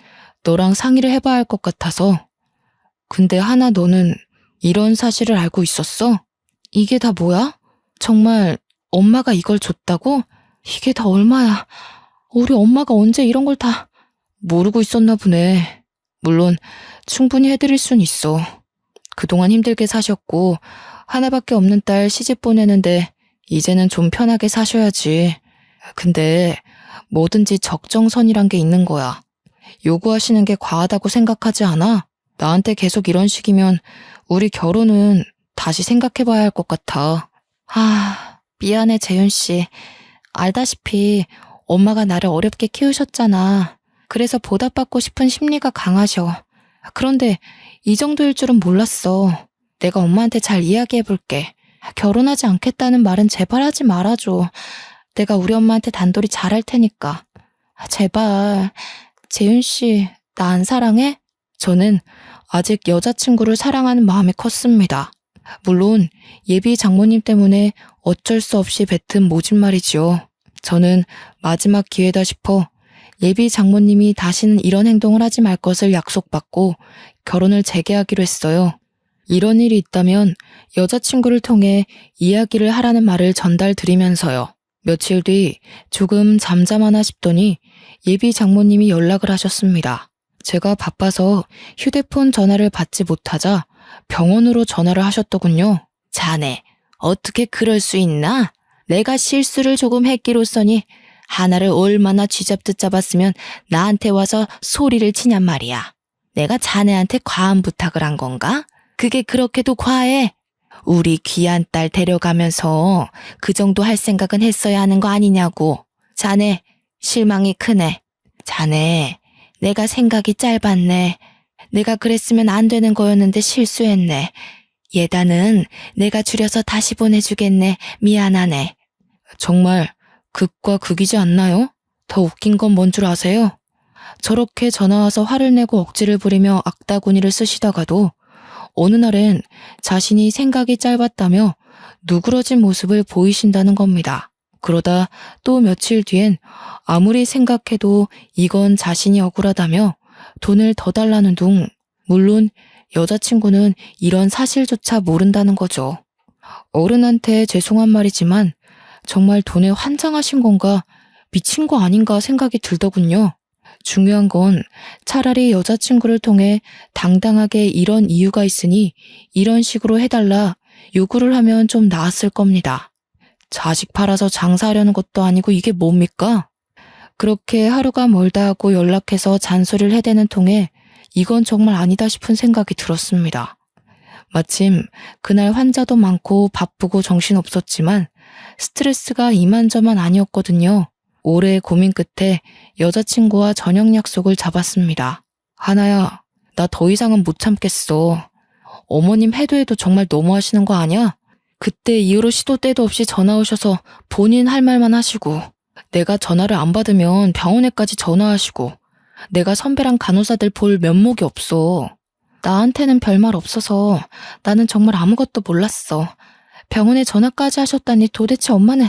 너랑 상의를 해봐야 할 것 같아서. 근데 하나 너는 이런 사실을 알고 있었어? 이게 다 뭐야? 정말 엄마가 이걸 줬다고? 이게 다 얼마야? 우리 엄마가 언제 이런 걸 다 모르고 있었나 보네. 물론 충분히 해드릴 순 있어. 그동안 힘들게 사셨고 하나밖에 없는 딸 시집 보내는데 이제는 좀 편하게 사셔야지. 근데 뭐든지 적정선이란 게 있는 거야. 요구하시는 게 과하다고 생각하지 않아? 나한테 계속 이런 식이면 우리 결혼은 다시 생각해봐야 할 것 같아. 미안해 재윤 씨. 알다시피 엄마가 나를 어렵게 키우셨잖아. 그래서 보답받고 싶은 심리가 강하셔. 그런데 이 정도일 줄은 몰랐어. 내가 엄마한테 잘 이야기해볼게. 결혼하지 않겠다는 말은 제발 하지 말아줘. 내가 우리 엄마한테 단돌이 잘할 테니까. 제발. 재윤 씨, 나 안 사랑해? 저는 아직 여자친구를 사랑하는 마음이 컸습니다. 물론 예비 장모님 때문에 어쩔 수 없이 뱉은 모진말이지요. 저는 마지막 기회다 싶어 예비 장모님이 다시는 이런 행동을 하지 말 것을 약속받고 결혼을 재개하기로 했어요. 이런 일이 있다면 여자친구를 통해 이야기를 하라는 말을 전달드리면서요. 며칠 뒤 조금 잠잠하나 싶더니 예비 장모님이 연락을 하셨습니다. 제가 바빠서 휴대폰 전화를 받지 못하자 병원으로 전화를 하셨더군요. 자네, 어떻게 그럴 수 있나? 내가 실수를 조금 했기로써니 하나를 얼마나 쥐잡듯 잡았으면 나한테 와서 소리를 치냔 말이야. 내가 자네한테 과한 부탁을 한 건가? 그게 그렇게도 과해? 우리 귀한 딸 데려가면서 그 정도 할 생각은 했어야 하는 거 아니냐고. 자네, 실망이 크네. 자네, 내가 생각이 짧았네. 내가 그랬으면 안 되는 거였는데 실수했네. 예단은 내가 줄여서 다시 보내주겠네. 미안하네. 정말 극과 극이지 않나요? 더 웃긴 건 뭔 줄 아세요? 저렇게 전화와서 화를 내고 억지를 부리며 악다구니를 쓰시다가도 어느 날엔 자신이 생각이 짧았다며 누그러진 모습을 보이신다는 겁니다. 그러다 또 며칠 뒤엔 아무리 생각해도 이건 자신이 억울하다며 돈을 더 달라는 둥, 물론 여자친구는 이런 사실조차 모른다는 거죠. 어른한테 죄송한 말이지만 정말 돈에 환장하신 건가 미친 거 아닌가 생각이 들더군요. 중요한 건 차라리 여자친구를 통해 당당하게 이런 이유가 있으니 이런 식으로 해달라 요구를 하면 좀 나았을 겁니다. 자식 팔아서 장사하려는 것도 아니고 이게 뭡니까? 그렇게 하루가 멀다 하고 연락해서 잔소리를 해대는 통에 이건 정말 아니다 싶은 생각이 들었습니다. 마침 그날 환자도 많고 바쁘고 정신없었지만 스트레스가 이만저만 아니었거든요. 오래 고민 끝에 여자친구와 저녁 약속을 잡았습니다. 하나야, 나 더 이상은 못 참겠어. 어머님 해도 해도 정말 너무하시는 거 아니야? 그때 이후로 시도 때도 없이 전화 오셔서 본인 할 말만 하시고, 내가 전화를 안 받으면 병원에까지 전화하시고, 내가 선배랑 간호사들 볼 면목이 없어. 나한테는 별말 없어서 나는 정말 아무것도 몰랐어. 병원에 전화까지 하셨다니 도대체 엄마는...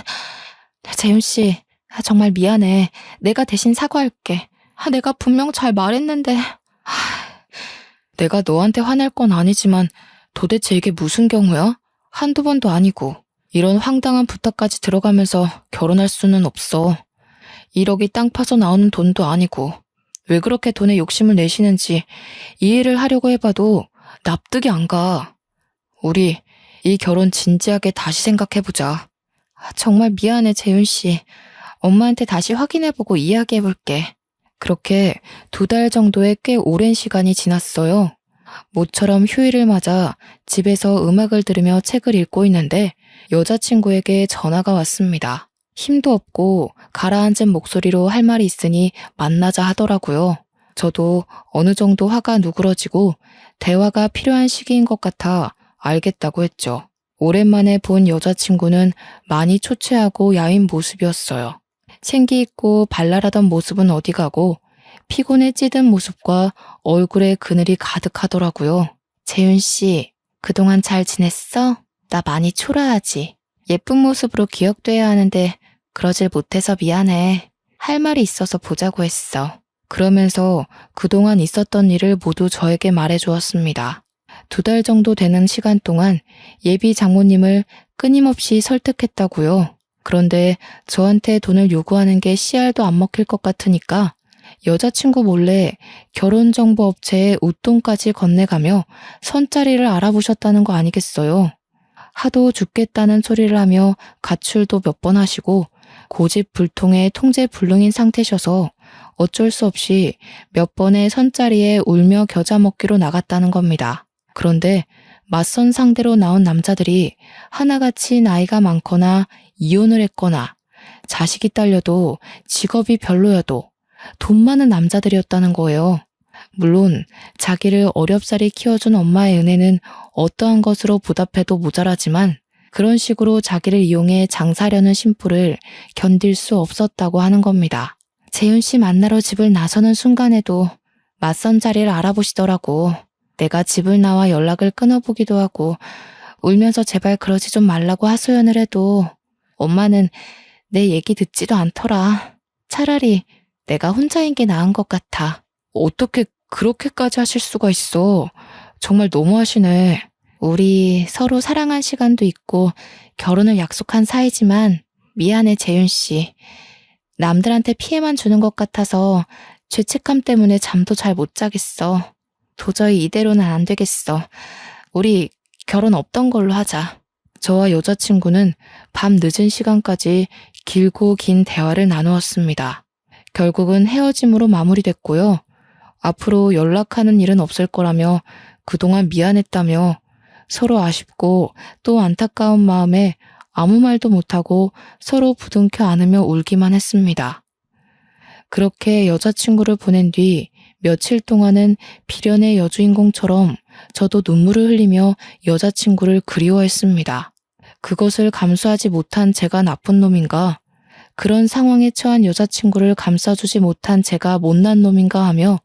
재윤 씨, 정말 미안해. 내가 대신 사과할게. 내가 분명 잘 말했는데... 내가 너한테 화낼 건 아니지만 도대체 이게 무슨 경우야? 한두 번도 아니고 이런 황당한 부탁까지 들어가면서 결혼할 수는 없어. 1억이 땅 파서 나오는 돈도 아니고 왜 그렇게 돈에 욕심을 내시는지 이해를 하려고 해봐도 납득이 안 가. 우리 이 결혼 진지하게 다시 생각해보자. 정말 미안해, 재윤 씨. 엄마한테 다시 확인해보고 이야기해볼게. 그렇게 2달 정도의 꽤 오랜 시간이 지났어요. 모처럼 휴일을 맞아 집에서 음악을 들으며 책을 읽고 있는데 여자친구에게 전화가 왔습니다. 힘도 없고 가라앉은 목소리로 할 말이 있으니 만나자 하더라고요. 저도 어느 정도 화가 누그러지고 대화가 필요한 시기인 것 같아 알겠다고 했죠. 오랜만에 본 여자친구는 많이 초췌하고 야윈 모습이었어요. 생기 있고 발랄하던 모습은 어디 가고 피곤에 찌든 모습과 얼굴에 그늘이 가득하더라고요. 재윤 씨, 그동안 잘 지냈어? 나 많이 초라하지. 예쁜 모습으로 기억돼야 하는데 그러질 못해서 미안해. 할 말이 있어서 보자고 했어. 그러면서 그동안 있었던 일을 모두 저에게 말해주었습니다. 2달 정도 되는 시간 동안 예비 장모님을 끊임없이 설득했다고요. 그런데 저한테 돈을 요구하는 게 씨알도 안 먹힐 것 같으니까 여자친구 몰래 결혼정보업체에 웃돈까지 건네가며 선자리를 알아보셨다는 거 아니겠어요? 하도 죽겠다는 소리를 하며 가출도 몇 번 하시고 고집불통에 통제불능인 상태셔서 어쩔 수 없이 몇 번의 선자리에 울며 겨자 먹기로 나갔다는 겁니다. 그런데 맞선 상대로 나온 남자들이 하나같이 나이가 많거나 이혼을 했거나 자식이 딸려도 직업이 별로여도 돈 많은 남자들이었다는 거예요. 물론 자기를 어렵사리 키워준 엄마의 은혜는 어떠한 것으로 보답해도 모자라지만 그런 식으로 자기를 이용해 장사하려는 심부를 견딜 수 없었다고 하는 겁니다. 재윤 씨 만나러 집을 나서는 순간에도 맞선 자리를 알아보시더라고. 내가 집을 나와 연락을 끊어보기도 하고 울면서 제발 그러지 좀 말라고 하소연을 해도 엄마는 내 얘기 듣지도 않더라. 차라리 내가 혼자인 게 나은 것 같아. 어떻게 그렇게까지 하실 수가 있어. 정말 너무하시네. 우리 서로 사랑한 시간도 있고 결혼을 약속한 사이지만 미안해, 재윤 씨. 남들한테 피해만 주는 것 같아서 죄책감 때문에 잠도 잘 못 자겠어. 도저히 이대로는 안 되겠어. 우리 결혼 없던 걸로 하자. 저와 여자친구는 밤 늦은 시간까지 길고 긴 대화를 나누었습니다. 결국은 헤어짐으로 마무리됐고요. 앞으로 연락하는 일은 없을 거라며 그동안 미안했다며 서로 아쉽고 또 안타까운 마음에 아무 말도 못하고 서로 부둥켜 안으며 울기만 했습니다. 그렇게 여자친구를 보낸 뒤 며칠 동안은 비련의 여주인공처럼 저도 눈물을 흘리며 여자친구를 그리워했습니다. 그것을 감수하지 못한 제가 나쁜 놈인가? 그런 상황에 처한 여자친구를 감싸주지 못한 제가 못난 놈인가 하며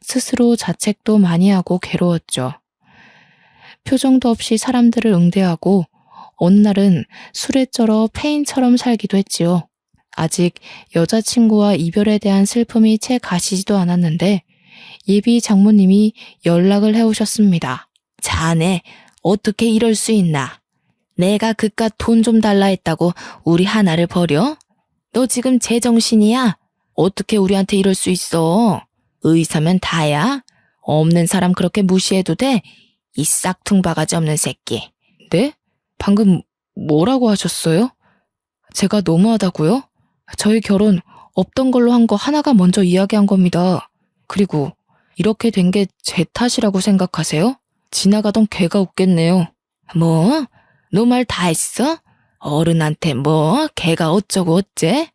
스스로 자책도 많이 하고 괴로웠죠. 표정도 없이 사람들을 응대하고 어느 날은 술에 쩔어 폐인처럼 살기도 했지요. 아직 여자친구와 이별에 대한 슬픔이 채 가시지도 않았는데 예비 장모님이 연락을 해오셨습니다. 자네 어떻게 이럴 수 있나? 내가 그깟 돈 좀 달라 했다고 우리 하나를 버려? 너 지금 제정신이야? 어떻게 우리한테 이럴 수 있어? 의사면 다야? 없는 사람 그렇게 무시해도 돼? 이 싹퉁 바가지 없는 새끼. 네? 방금 뭐라고 하셨어요? 제가 너무하다고요? 저희 결혼 없던 걸로 한 거 하나가 먼저 이야기한 겁니다. 그리고 이렇게 된 게 제 탓이라고 생각하세요? 지나가던 개가 웃겠네요. 뭐? 너 말 다 했어? 어른한테 뭐? 개가 어쩌고 어째?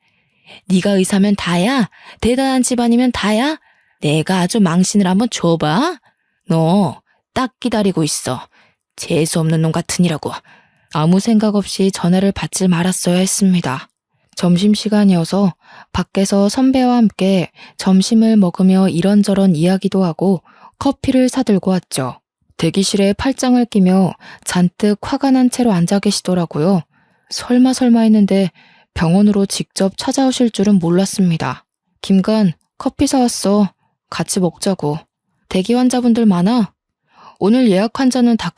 네가 의사면 다야? 대단한 집안이면 다야? 내가 아주 망신을 한번 줘봐. 너 딱 기다리고 있어. 재수없는 놈 같으니라고. 아무 생각 없이 전화를 받지 말았어야 했습니다. 점심시간이어서 밖에서 선배와 함께 점심을 먹으며 이런저런 이야기도 하고 커피를 사들고 왔죠. 대기실에 팔짱을 끼며 잔뜩 화가 난 채로 앉아 계시더라고요. 설마 했는데 병원으로 직접 찾아오실 줄은 몰랐습니다. 김간, 커피 사왔어. 같이 먹자고. 대기 환자분들 많아? 오늘 예약 환자는 다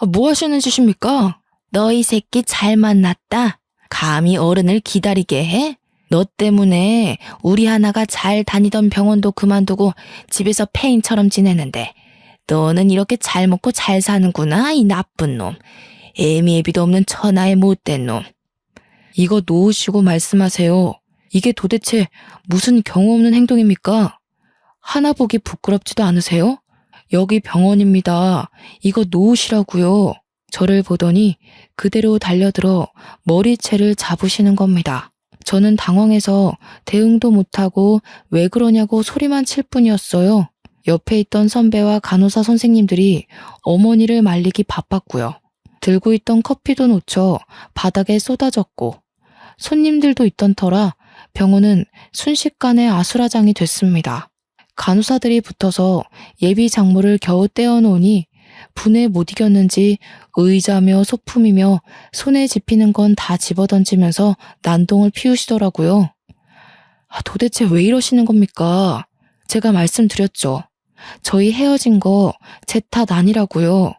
뭐 하시는 짓입니까? 너희 새끼 잘 만났다. 감히 어른을 기다리게 해? 너 때문에 우리 하나가 잘 다니던 병원도 그만두고 집에서 폐인처럼 지내는데 너는 이렇게 잘 먹고 잘 사는구나, 이 나쁜 놈. 애미애비도 없는 천하의 못된 놈. 이거 놓으시고 말씀하세요. 이게 도대체 무슨 경우 없는 행동입니까? 하나 보기 부끄럽지도 않으세요? 여기 병원입니다. 이거 놓으시라고요. 저를 보더니 그대로 달려들어 머리채를 잡으시는 겁니다. 저는 당황해서 대응도 못하고 왜 그러냐고 소리만 칠 뿐이었어요. 옆에 있던 선배와 간호사 선생님들이 어머니를 말리기 바빴고요. 들고 있던 커피도 놓쳐 바닥에 쏟아졌고 손님들도 있던 터라 병원은 순식간에 아수라장이 됐습니다. 간호사들이 붙어서 예비 장모를 겨우 떼어놓으니 분에 못 이겼는지 의자며 소품이며 손에 집히는 건 다 집어던지면서 난동을 피우시더라고요. 도대체 왜 이러시는 겁니까? 제가 말씀드렸죠. 저희 헤어진 거 제 탓 아니라고요.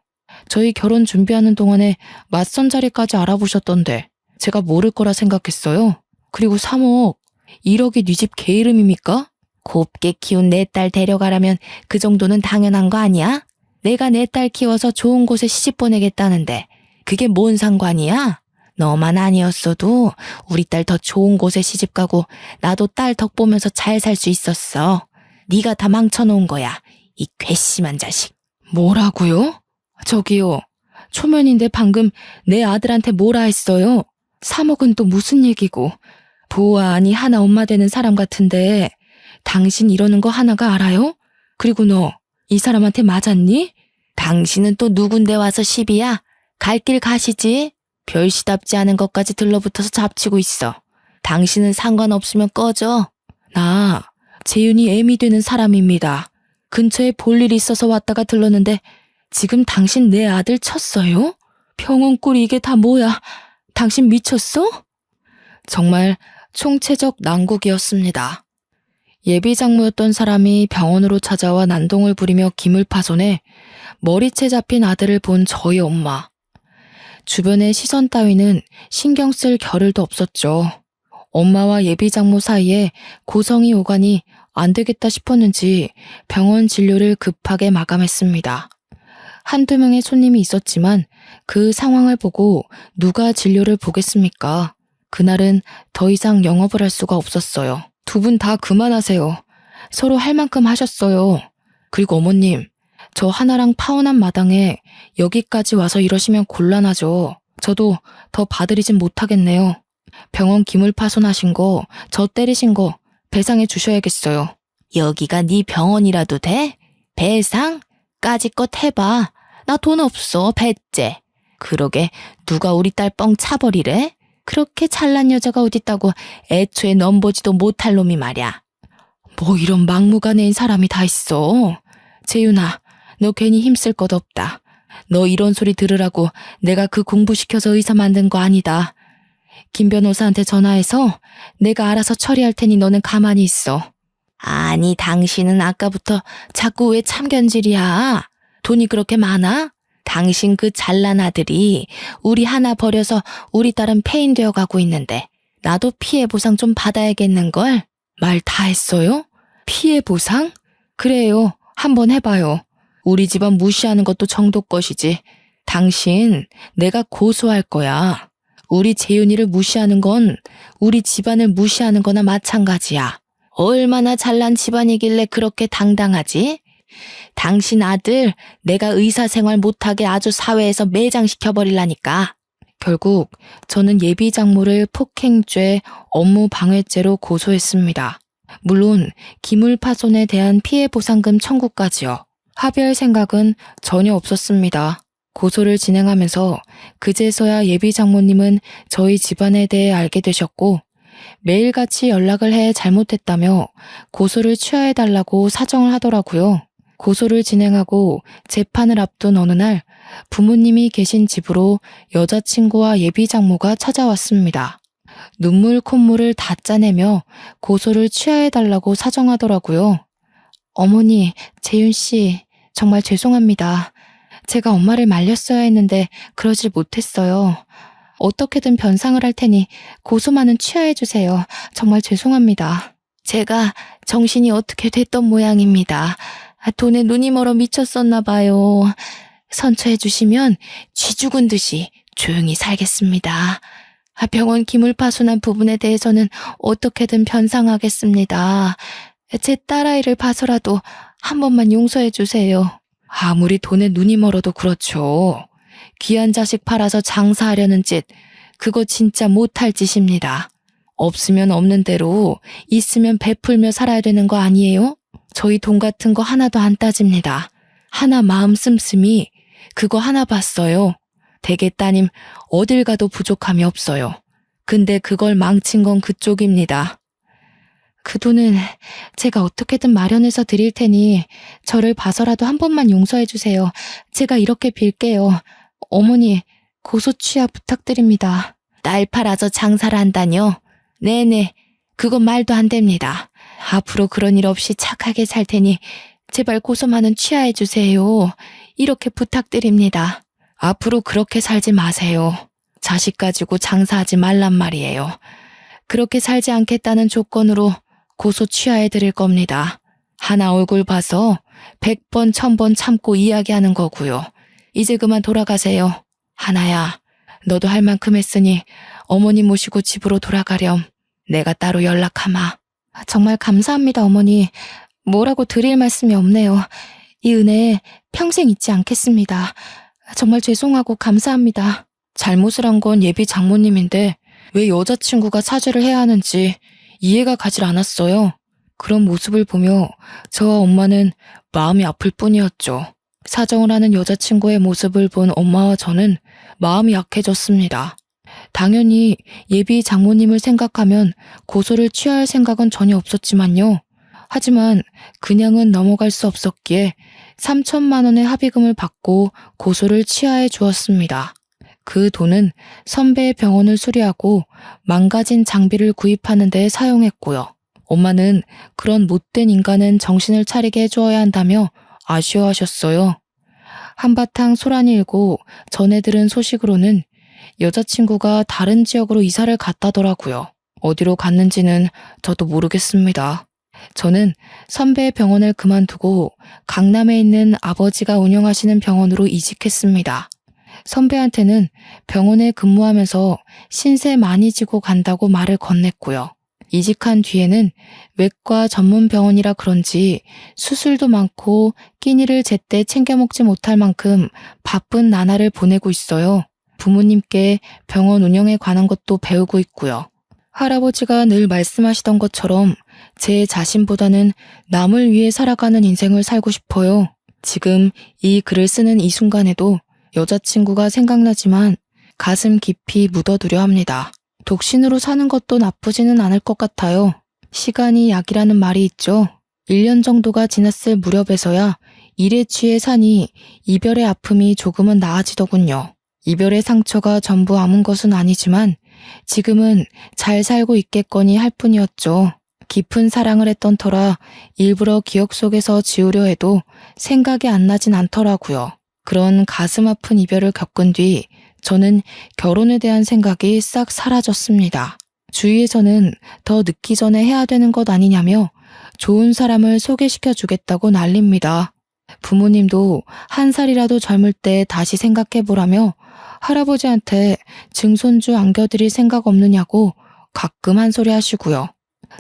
저희 결혼 준비하는 동안에 맞선 자리까지 알아보셨던데 제가 모를 거라 생각했어요. 그리고 3억, 1억이 네 집 개 이름입니까? 곱게 키운 내 딸 데려가라면 그 정도는 당연한 거 아니야? 내가 내 딸 키워서 좋은 곳에 시집 보내겠다는데 그게 뭔 상관이야? 너만 아니었어도 우리 딸 더 좋은 곳에 시집 가고 나도 딸 덕 보면서 잘 살 수 있었어. 네가 다 망쳐놓은 거야. 이 괘씸한 자식. 뭐라고요? 저기요. 초면인데 방금 내 아들한테 뭐라 했어요? 3억은 또 무슨 얘기고. 보아하니 하나 엄마 되는 사람 같은데 당신 이러는 거 하나가 알아요? 그리고 너 이 사람한테 맞았니? 당신은 또 누군데 와서 시비야? 갈 길 가시지. 별시답지 않은 것까지 들러붙어서 잡치고 있어. 당신은 상관없으면 꺼져. 나 재윤이 애미 되는 사람입니다. 근처에 볼 일이 있어서 왔다가 들렀는데 지금 당신 내 아들 쳤어요? 병원 꼴이 이게 다 뭐야? 당신 미쳤어? 정말 총체적 난국이었습니다. 예비 장모였던 사람이 병원으로 찾아와 난동을 부리며 김을 파손해 머리채 잡힌 아들을 본 저희 엄마. 주변의 시선 따위는 신경 쓸 겨를도 없었죠. 엄마와 예비 장모 사이에 고성이 오가니 안 되겠다 싶었는지 병원 진료를 급하게 마감했습니다. 한두 명의 손님이 있었지만 그 상황을 보고 누가 진료를 보겠습니까? 그날은 더 이상 영업을 할 수가 없었어요. 두 분 다 그만하세요. 서로 할 만큼 하셨어요. 그리고 어머님, 저 하나랑 파혼한 마당에 여기까지 와서 이러시면 곤란하죠. 저도 더 봐드리진 못하겠네요. 병원 기물 파손하신 거, 저 때리신 거 배상해 주셔야겠어요. 여기가 네 병원이라도 돼? 배상? 까짓것 해봐. 나 돈 없어, 배째. 그러게 누가 우리 딸 뻥 차버리래? 그렇게 잘난 여자가 어딨다고 애초에 넘보지도 못할 놈이 말이야. 뭐 이런 막무가내인 사람이 다 있어. 재윤아, 너 괜히 힘쓸 것 없다. 너 이런 소리 들으라고 내가 그 공부시켜서 의사 만든 거 아니다. 김 변호사한테 전화해서 내가 알아서 처리할 테니 너는 가만히 있어. 아니, 당신은 아까부터 자꾸 왜 참견질이야? 돈이 그렇게 많아? 당신 그 잘난 아들이 우리 하나 버려서 우리 딸은 폐인 되어 가고 있는데 나도 피해 보상 좀 받아야겠는걸? 말 다 했어요? 피해 보상? 그래요. 한번 해봐요. 우리 집안 무시하는 것도 정도 것이지. 당신 내가 고소할 거야. 우리 재윤이를 무시하는 건 우리 집안을 무시하는 거나 마찬가지야. 얼마나 잘난 집안이길래 그렇게 당당하지? 당신 아들 내가 의사생활 못하게 아주 사회에서 매장시켜버리려니까. 결국 저는 예비 장모를 폭행죄, 업무방해죄로 고소했습니다. 물론 기물파손에 대한 피해보상금 청구까지요. 합의할 생각은 전혀 없었습니다. 고소를 진행하면서 그제서야 예비 장모님은 저희 집안에 대해 알게 되셨고 매일같이 연락을 해 잘못했다며 고소를 취하해달라고 사정을 하더라고요. 고소를 진행하고 재판을 앞둔 어느 날 부모님이 계신 집으로 여자친구와 예비 장모가 찾아왔습니다. 눈물 콧물을 다 짜내며 고소를 취하해달라고 사정하더라고요. 어머니, 재윤 씨, 정말 죄송합니다. 제가 엄마를 말렸어야 했는데 그러질 못했어요. 어떻게든 변상을 할 테니 고소만은 취하해주세요. 정말 죄송합니다. 제가 정신이 어떻게 됐던 모양입니다. 돈에 눈이 멀어 미쳤었나 봐요. 선처해주시면 쥐 죽은 듯이 조용히 살겠습니다. 병원 기물파손한 부분에 대해서는 어떻게든 변상하겠습니다. 제 딸아이를 봐서라도 한 번만 용서해주세요. 아무리 돈에 눈이 멀어도 그렇죠. 귀한 자식 팔아서 장사하려는 짓, 그거 진짜 못할 짓입니다. 없으면 없는 대로, 있으면 베풀며 살아야 되는 거 아니에요? 저희 돈 같은 거 하나도 안 따집니다. 하나 마음 씀씀이 그거 하나 봤어요. 대개 따님 어딜 가도 부족함이 없어요. 근데 그걸 망친 건 그쪽입니다. 그 돈은 제가 어떻게든 마련해서 드릴 테니 저를 봐서라도 한 번만 용서해 주세요. 제가 이렇게 빌게요. 어머니, 고소 취하 부탁드립니다. 딸 팔아서 장사를 한다뇨? 네네, 그건 말도 안 됩니다. 앞으로 그런 일 없이 착하게 살 테니 제발 고소만은 취하해 주세요. 이렇게 부탁드립니다. 앞으로 그렇게 살지 마세요. 자식 가지고 장사하지 말란 말이에요. 그렇게 살지 않겠다는 조건으로 고소 취하해 드릴 겁니다. 하나 얼굴 봐서 100번 1000번 참고 이야기하는 거고요. 이제 그만 돌아가세요. 하나야, 너도 할 만큼 했으니 어머니 모시고 집으로 돌아가렴. 내가 따로 연락하마. 정말 감사합니다, 어머니. 뭐라고 드릴 말씀이 없네요. 이 은혜 평생 잊지 않겠습니다. 정말 죄송하고 감사합니다. 잘못을 한 건 예비 장모님인데 왜 여자친구가 사죄를 해야 하는지 이해가 가질 않았어요. 그런 모습을 보며 저와 엄마는 마음이 아플 뿐이었죠. 사정을 하는 여자친구의 모습을 본 엄마와 저는 마음이 약해졌습니다. 당연히 예비 장모님을 생각하면 고소를 취할 생각은 전혀 없었지만요. 하지만 그냥은 넘어갈 수 없었기에 3천만 원의 합의금을 받고 고소를 취하해 주었습니다. 그 돈은 선배의 병원을 수리하고 망가진 장비를 구입하는 데 사용했고요. 엄마는 그런 못된 인간은 정신을 차리게 해주어야 한다며 아쉬워하셨어요. 한바탕 소란이 일고 전해 들은 소식으로는 여자친구가 다른 지역으로 이사를 갔다더라고요. 어디로 갔는지는 저도 모르겠습니다. 저는 선배의 병원을 그만두고 강남에 있는 아버지가 운영하시는 병원으로 이직했습니다. 선배한테는 병원에 근무하면서 신세 많이 지고 간다고 말을 건넸고요. 이직한 뒤에는 외과 전문 병원이라 그런지 수술도 많고 끼니를 제때 챙겨 먹지 못할 만큼 바쁜 나날을 보내고 있어요. 부모님께 병원 운영에 관한 것도 배우고 있고요. 할아버지가 늘 말씀하시던 것처럼 제 자신보다는 남을 위해 살아가는 인생을 살고 싶어요. 지금 이 글을 쓰는 이 순간에도 여자친구가 생각나지만 가슴 깊이 묻어두려 합니다. 독신으로 사는 것도 나쁘지는 않을 것 같아요. 시간이 약이라는 말이 있죠. 1년 정도가 지났을 무렵에서야 일에 취해 사니 이별의 아픔이 조금은 나아지더군요. 이별의 상처가 전부 아문 것은 아니지만 지금은 잘 살고 있겠거니 할 뿐이었죠. 깊은 사랑을 했던 터라 일부러 기억 속에서 지우려 해도 생각이 안 나진 않더라고요. 그런 가슴 아픈 이별을 겪은 뒤 저는 결혼에 대한 생각이 싹 사라졌습니다. 주위에서는 더 늦기 전에 해야 되는 것 아니냐며 좋은 사람을 소개시켜 주겠다고 난립니다. 부모님도 한 살이라도 젊을 때 다시 생각해보라며 할아버지한테 증손주 안겨드릴 생각 없느냐고 가끔 한 소리 하시고요.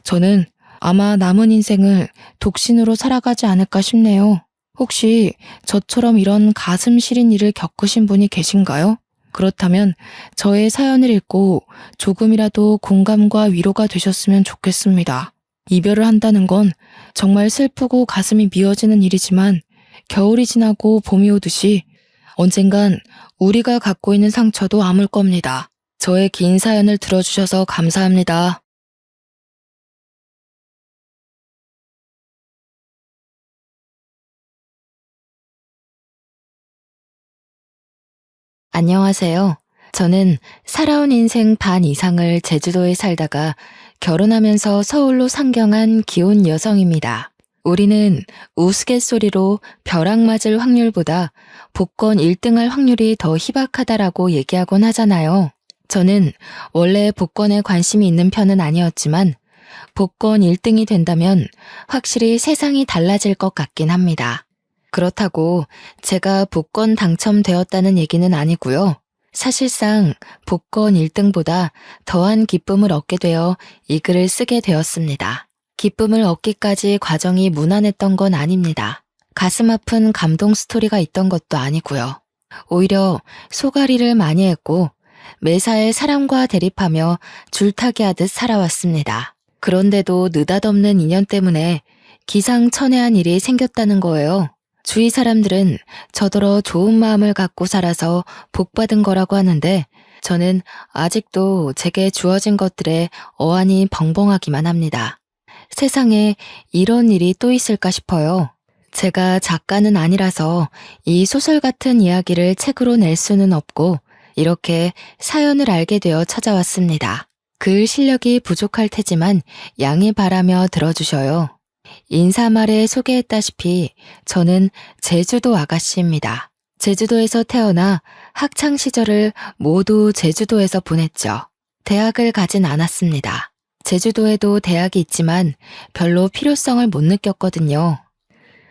저는 아마 남은 인생을 독신으로 살아가지 않을까 싶네요. 혹시 저처럼 이런 가슴 시린 일을 겪으신 분이 계신가요? 그렇다면 저의 사연을 읽고 조금이라도 공감과 위로가 되셨으면 좋겠습니다. 이별을 한다는 건 정말 슬프고 가슴이 미어지는 일이지만 겨울이 지나고 봄이 오듯이 언젠간 우리가 갖고 있는 상처도 아물 겁니다. 저의 긴 사연을 들어주셔서 감사합니다. 안녕하세요. 저는 살아온 인생 반 이상을 제주도에 살다가 결혼하면서 서울로 상경한 기혼 여성입니다. 우리는 우스갯소리로 벼락 맞을 확률보다 복권 1등할 확률이 더 희박하다라고 얘기하곤 하잖아요. 저는 원래 복권에 관심이 있는 편은 아니었지만 복권 1등이 된다면 확실히 세상이 달라질 것 같긴 합니다. 그렇다고 제가 복권 당첨되었다는 얘기는 아니고요. 사실상 복권 1등보다 더한 기쁨을 얻게 되어 이 글을 쓰게 되었습니다. 기쁨을 얻기까지 과정이 무난했던 건 아닙니다. 가슴 아픈 감동 스토리가 있던 것도 아니고요. 오히려 소가리를 많이 했고 매사에 사람과 대립하며 줄타기 하듯 살아왔습니다. 그런데도 느닷없는 인연 때문에 기상천외한 일이 생겼다는 거예요. 주위 사람들은 저더러 좋은 마음을 갖고 살아서 복받은 거라고 하는데 저는 아직도 제게 주어진 것들에 어안이 벙벙하기만 합니다. 세상에 이런 일이 또 있을까 싶어요. 제가 작가는 아니라서 이 소설 같은 이야기를 책으로 낼 수는 없고 이렇게 사연을 알게 되어 찾아왔습니다. 글 실력이 부족할 테지만 양해 바라며 들어주셔요. 인사말에 소개했다시피 저는 제주도 아가씨입니다. 제주도에서 태어나 학창 시절을 모두 제주도에서 보냈죠. 대학을 가진 않았습니다. 제주도에도 대학이 있지만 별로 필요성을 못 느꼈거든요.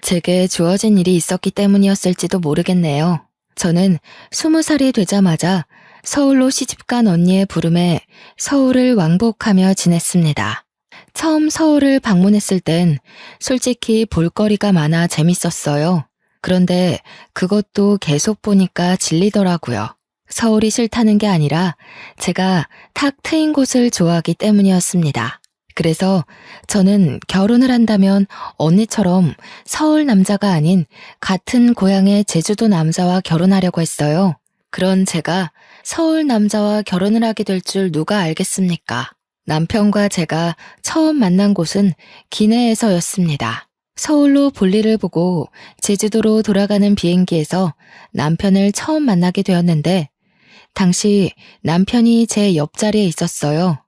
제게 주어진 일이 있었기 때문이었을지도 모르겠네요. 저는 20살이 되자마자 서울로 시집간 언니의 부름에 서울을 왕복하며 지냈습니다. 처음 서울을 방문했을 땐 솔직히 볼거리가 많아 재밌었어요. 그런데 그것도 계속 보니까 질리더라고요. 서울이 싫다는 게 아니라 제가 탁 트인 곳을 좋아하기 때문이었습니다. 그래서 저는 결혼을 한다면 언니처럼 서울 남자가 아닌 같은 고향의 제주도 남자와 결혼하려고 했어요. 그런 제가 서울 남자와 결혼을 하게 될 줄 누가 알겠습니까? 남편과 제가 처음 만난 곳은 기내에서였습니다. 서울로 볼일을 보고 제주도로 돌아가는 비행기에서 남편을 처음 만나게 되었는데 당시 남편이 제 옆자리에 있었어요.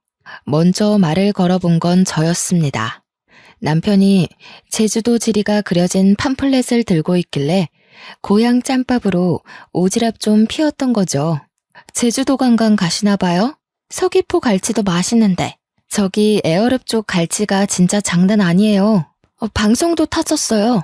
먼저 말을 걸어본 건 저였습니다. 남편이 제주도 지리가 그려진 팜플렛을 들고 있길래 고향 짬밥으로 오지랖 좀 피웠던 거죠. 제주도 관광 가시나 봐요? 서귀포 갈치도 맛있는데 저기 에어랩 쪽 갈치가 진짜 장난 아니에요. 방송도 타졌어요.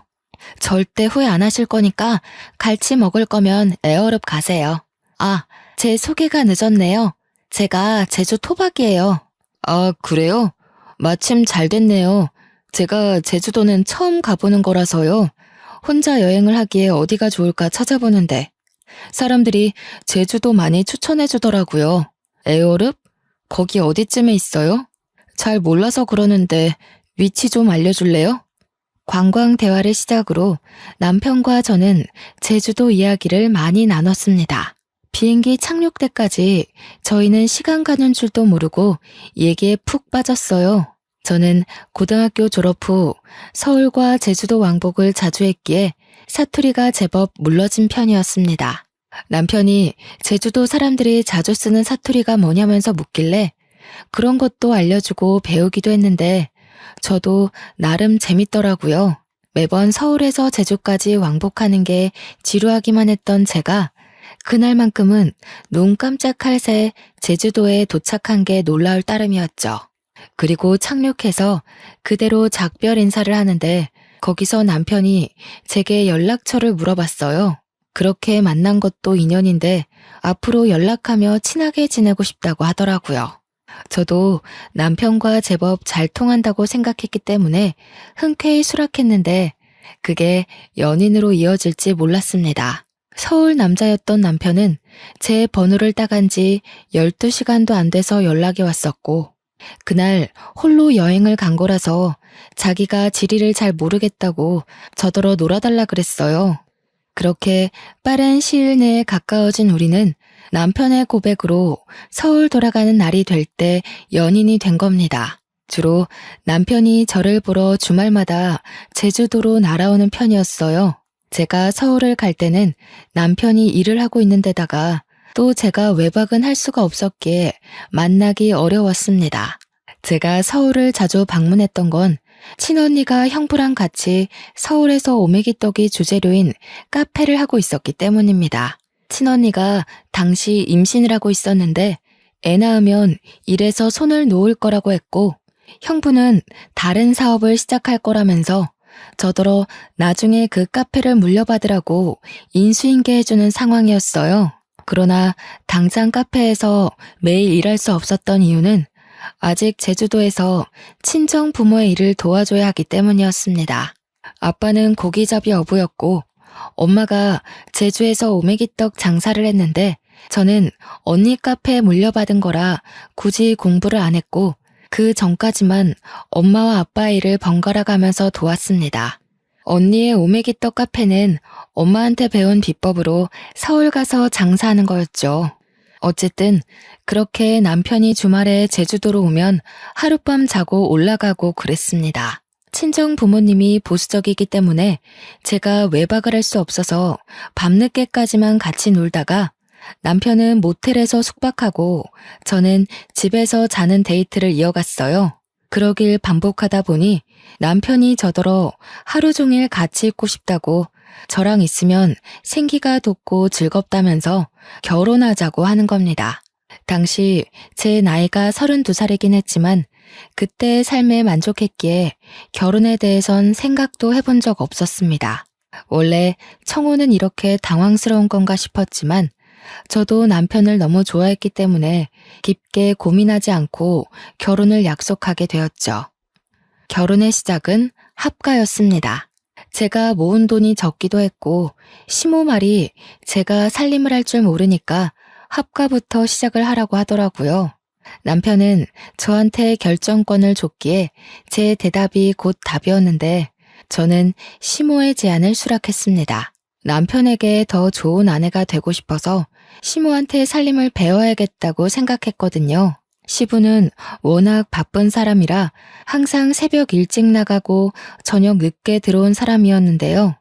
절대 후회 안 하실 거니까 갈치 먹을 거면 에어랩 가세요. 아, 제 소개가 늦었네요. 제가 제주 토박이에요. 아, 그래요? 마침 잘 됐네요. 제가 제주도는 처음 가보는 거라서요. 혼자 여행을 하기에 어디가 좋을까 찾아보는데 사람들이 제주도 많이 추천해 주더라고요. 에어릅? 거기 어디쯤에 있어요? 잘 몰라서 그러는데 위치 좀 알려줄래요? 관광 대화를 시작으로 남편과 저는 제주도 이야기를 많이 나눴습니다. 비행기 착륙 때까지 저희는 시간 가는 줄도 모르고 얘기에 푹 빠졌어요. 저는 고등학교 졸업 후 서울과 제주도 왕복을 자주 했기에 사투리가 제법 물러진 편이었습니다. 남편이 제주도 사람들이 자주 쓰는 사투리가 뭐냐면서 묻길래 그런 것도 알려주고 배우기도 했는데 저도 나름 재밌더라고요. 매번 서울에서 제주까지 왕복하는 게 지루하기만 했던 제가 그날만큼은 눈 깜짝할 새 제주도에 도착한 게 놀라울 따름이었죠. 그리고 착륙해서 그대로 작별 인사를 하는데 거기서 남편이 제게 연락처를 물어봤어요. 그렇게 만난 것도 인연인데 앞으로 연락하며 친하게 지내고 싶다고 하더라고요. 저도 남편과 제법 잘 통한다고 생각했기 때문에 흔쾌히 수락했는데 그게 연인으로 이어질지 몰랐습니다. 서울 남자였던 남편은 제 번호를 따간 지 12시간도 안 돼서 연락이 왔었고 그날 홀로 여행을 간 거라서 자기가 지리를 잘 모르겠다고 저더러 놀아달라 그랬어요. 그렇게 빠른 시일 내에 가까워진 우리는 남편의 고백으로 서울 돌아가는 날이 될 때 연인이 된 겁니다. 주로 남편이 저를 보러 주말마다 제주도로 날아오는 편이었어요. 제가 서울을 갈 때는 남편이 일을 하고 있는 데다가 또 제가 외박은 할 수가 없었기에 만나기 어려웠습니다. 제가 서울을 자주 방문했던 건 친언니가 형부랑 같이 서울에서 오메기떡이 주재료인 카페를 하고 있었기 때문입니다. 친언니가 당시 임신을 하고 있었는데 애 낳으면 일에서 손을 놓을 거라고 했고 형부는 다른 사업을 시작할 거라면서 저더러 나중에 그 카페를 물려받으라고 인수인계 해주는 상황이었어요. 그러나 당장 카페에서 매일 일할 수 없었던 이유는 아직 제주도에서 친정 부모의 일을 도와줘야 하기 때문이었습니다. 아빠는 고기잡이 어부였고 엄마가 제주에서 오메기떡 장사를 했는데 저는 언니 카페에 물려받은 거라 굳이 공부를 안 했고 그 전까지만 엄마와 아빠의 일을 번갈아 가면서 도왔습니다. 언니의 오메기떡 카페는 엄마한테 배운 비법으로 서울 가서 장사하는 거였죠. 어쨌든 그렇게 남편이 주말에 제주도로 오면 하룻밤 자고 올라가고 그랬습니다. 친정 부모님이 보수적이기 때문에 제가 외박을 할 수 없어서 밤늦게까지만 같이 놀다가 남편은 모텔에서 숙박하고 저는 집에서 자는 데이트를 이어갔어요. 그러길 반복하다 보니 남편이 저더러 하루 종일 같이 있고 싶다고 저랑 있으면 생기가 돋고 즐겁다면서 결혼하자고 하는 겁니다. 당시 제 나이가 32살이긴 했지만 그때의 삶에 만족했기에 결혼에 대해선 생각도 해본 적 없었습니다. 원래 청혼은 이렇게 당황스러운 건가 싶었지만 저도 남편을 너무 좋아했기 때문에 깊게 고민하지 않고 결혼을 약속하게 되었죠. 결혼의 시작은 합가였습니다. 제가 모은 돈이 적기도 했고 시모 말이 제가 살림을 할 줄 모르니까 합가부터 시작을 하라고 하더라고요. 남편은 저한테 결정권을 줬기에 제 대답이 곧 답이었는데 저는 시모의 제안을 수락했습니다. 남편에게 더 좋은 아내가 되고 싶어서 시모한테 살림을 배워야겠다고 생각했거든요. 시부는 워낙 바쁜 사람이라 항상 새벽 일찍 나가고 저녁 늦게 들어온 사람이었는데요.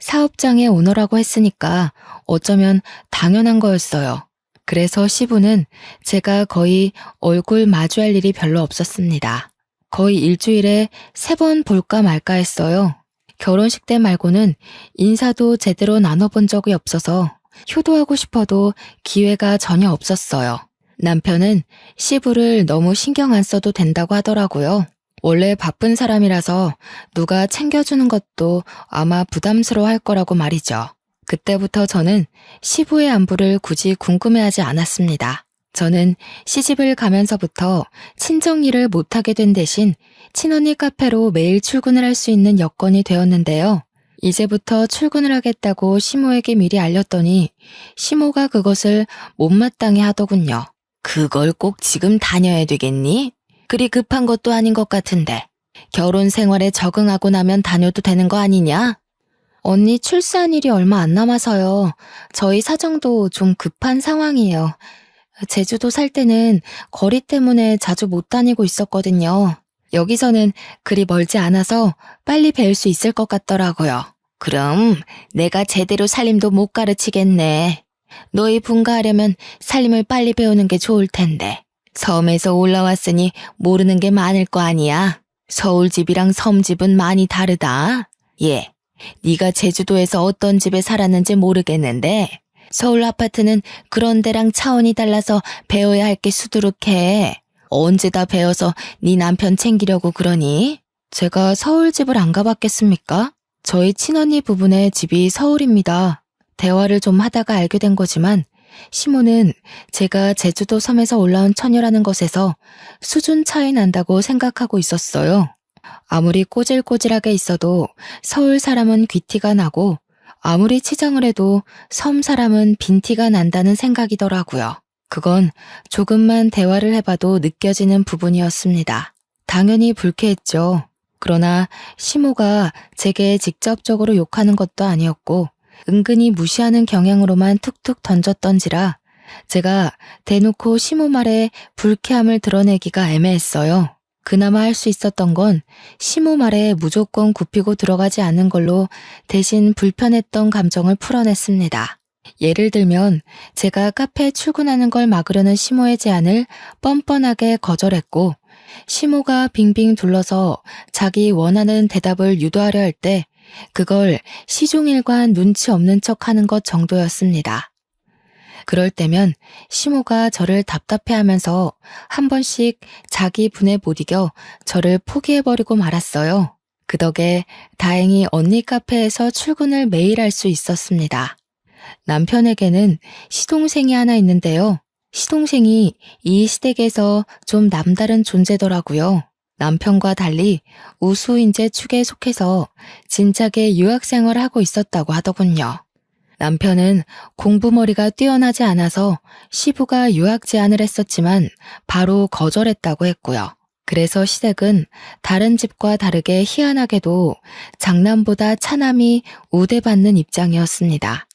사업장의 오너라고 했으니까 어쩌면 당연한 거였어요. 그래서 시부는 제가 거의 얼굴 마주할 일이 별로 없었습니다. 거의 일주일에 3번 볼까 말까 했어요. 결혼식 때 말고는 인사도 제대로 나눠본 적이 없어서 효도하고 싶어도 기회가 전혀 없었어요. 남편은 시부를 너무 신경 안 써도 된다고 하더라고요. 원래 바쁜 사람이라서 누가 챙겨주는 것도 아마 부담스러워 할 거라고 말이죠. 그때부터 저는 시부의 안부를 굳이 궁금해하지 않았습니다. 저는 시집을 가면서부터 친정 일을 못하게 된 대신 친언니 카페로 매일 출근을 할 수 있는 여건이 되었는데요. 이제부터 출근을 하겠다고 시모에게 미리 알렸더니 시모가 그것을 못마땅해 하더군요. 그걸 꼭 지금 다녀야 되겠니? 그리 급한 것도 아닌 것 같은데 결혼 생활에 적응하고 나면 다녀도 되는 거 아니냐? 언니 출산 일이 얼마 안 남아서요. 저희 사정도 좀 급한 상황이에요. 제주도 살 때는 거리 때문에 자주 못 다니고 있었거든요. 여기서는 그리 멀지 않아서 빨리 배울 수 있을 것 같더라고요. 그럼 내가 제대로 살림도 못 가르치겠네. 너희 분가하려면 살림을 빨리 배우는 게 좋을 텐데. 섬에서 올라왔으니 모르는 게 많을 거 아니야. 서울집이랑 섬집은 많이 다르다. 예, 네가 제주도에서 어떤 집에 살았는지 모르겠는데 서울 아파트는 그런 데랑 차원이 달라서 배워야 할 게 수두룩해. 언제 다 배워서 네 남편 챙기려고 그러니? 제가 서울 집을 안 가봤겠습니까? 저희 친언니 부부네 집이 서울입니다. 대화를 좀 하다가 알게 된 거지만 시모는 제가 제주도 섬에서 올라온 처녀라는 것에서 수준 차이 난다고 생각하고 있었어요. 아무리 꼬질꼬질하게 있어도 서울 사람은 귀티가 나고 아무리 치장을 해도 섬 사람은 빈티가 난다는 생각이더라고요. 그건 조금만 대화를 해봐도 느껴지는 부분이었습니다. 당연히 불쾌했죠. 그러나 시모가 제게 직접적으로 욕하는 것도 아니었고 은근히 무시하는 경향으로만 툭툭 던졌던지라 제가 대놓고 시모 말에 불쾌함을 드러내기가 애매했어요. 그나마 할 수 있었던 건 시모 말에 무조건 굽히고 들어가지 않는 걸로 대신 불편했던 감정을 풀어냈습니다. 예를 들면 제가 카페에 출근하는 걸 막으려는 시모의 제안을 뻔뻔하게 거절했고 시모가 빙빙 둘러서 자기 원하는 대답을 유도하려 할 때 그걸 시종일관 눈치 없는 척 하는 것 정도였습니다. 그럴 때면 시모가 저를 답답해하면서 한 번씩 자기 분에 못 이겨 저를 포기해버리고 말았어요. 그 덕에 다행히 언니 카페에서 출근을 매일 할 수 있었습니다. 남편에게는 시동생이 하나 있는데요. 시동생이 이 시댁에서 좀 남다른 존재더라고요. 남편과 달리 우수인재 축에 속해서 진작에 유학생활을 하고 있었다고 하더군요. 남편은 공부머리가 뛰어나지 않아서 시부가 유학 제안을 했었지만 바로 거절했다고 했고요. 그래서 시댁은 다른 집과 다르게 희한하게도 장남보다 차남이 우대받는 입장이었습니다.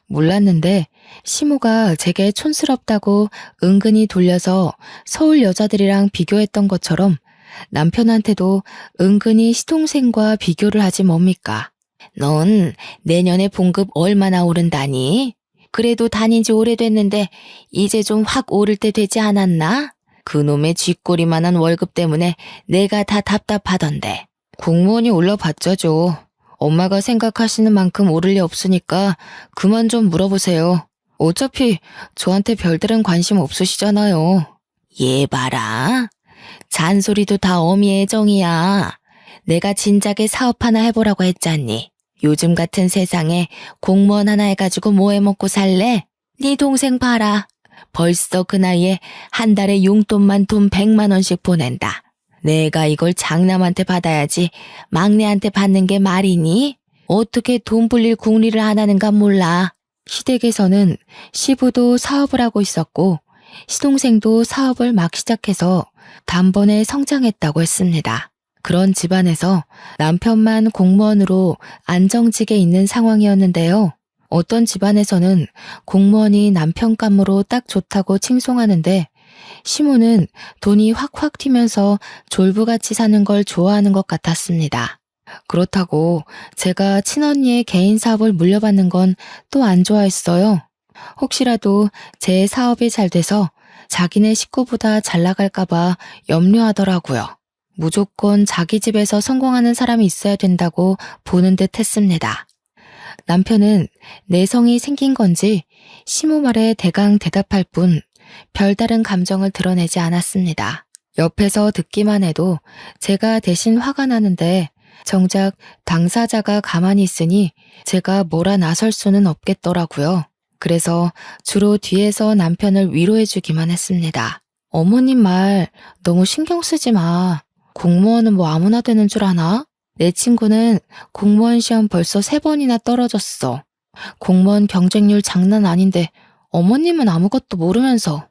몰랐는데 시모가 제게 촌스럽다고 은근히 돌려서 서울 여자들이랑 비교했던 것처럼 남편한테도 은근히 시동생과 비교를 하지 뭡니까? 넌 내년에 봉급 얼마나 오른다니? 그래도 다닌 지 오래됐는데 이제 좀 확 오를 때 되지 않았나? 그놈의 쥐꼬리만한 월급 때문에 내가 다 답답하던데. 공무원이 올라봤자죠. 엄마가 생각하시는 만큼 오를 리 없으니까 그만 좀 물어보세요. 어차피 저한테 별다른 관심 없으시잖아요. 얘 봐라. 잔소리도 다 어미의 정이야. 내가 진작에 사업 하나 해보라고 했잖니. 요즘 같은 세상에 공무원 하나 해가지고 뭐 해먹고 살래? 네 동생 봐라. 벌써 그 나이에 한 달에 용돈만 돈 100만 원씩 보낸다. 내가 이걸 장남한테 받아야지 막내한테 받는 게 말이니? 어떻게 돈 불릴 궁리를 안 하는가 몰라. 시댁에서는 시부도 사업을 하고 있었고 시동생도 사업을 막 시작해서 단번에 성장했다고 했습니다. 그런 집안에서 남편만 공무원으로 안정직에 있는 상황이었는데요. 어떤 집안에서는 공무원이 남편 감으로 딱 좋다고 칭송하는데 시모는 돈이 확확 튀면서 졸부같이 사는 걸 좋아하는 것 같았습니다. 그렇다고 제가 친언니의 개인 사업을 물려받는 건 또 안 좋아했어요. 혹시라도 제 사업이 잘 돼서 자기네 식구보다 잘 나갈까봐 염려하더라고요. 무조건 자기 집에서 성공하는 사람이 있어야 된다고 보는 듯 했습니다. 남편은 내성이 생긴 건지 시모 말에 대강 대답할 뿐 별다른 감정을 드러내지 않았습니다. 옆에서 듣기만 해도 제가 대신 화가 나는데 정작 당사자가 가만히 있으니 제가 뭐라 나설 수는 없겠더라고요. 그래서 주로 뒤에서 남편을 위로해주기만 했습니다. 어머님 말 너무 신경 쓰지 마. 공무원은 뭐 아무나 되는 줄 아나? 내 친구는 공무원 시험 벌써 3번이나 떨어졌어. 공무원 경쟁률 장난 아닌데 어머님은 아무것도 모르면서.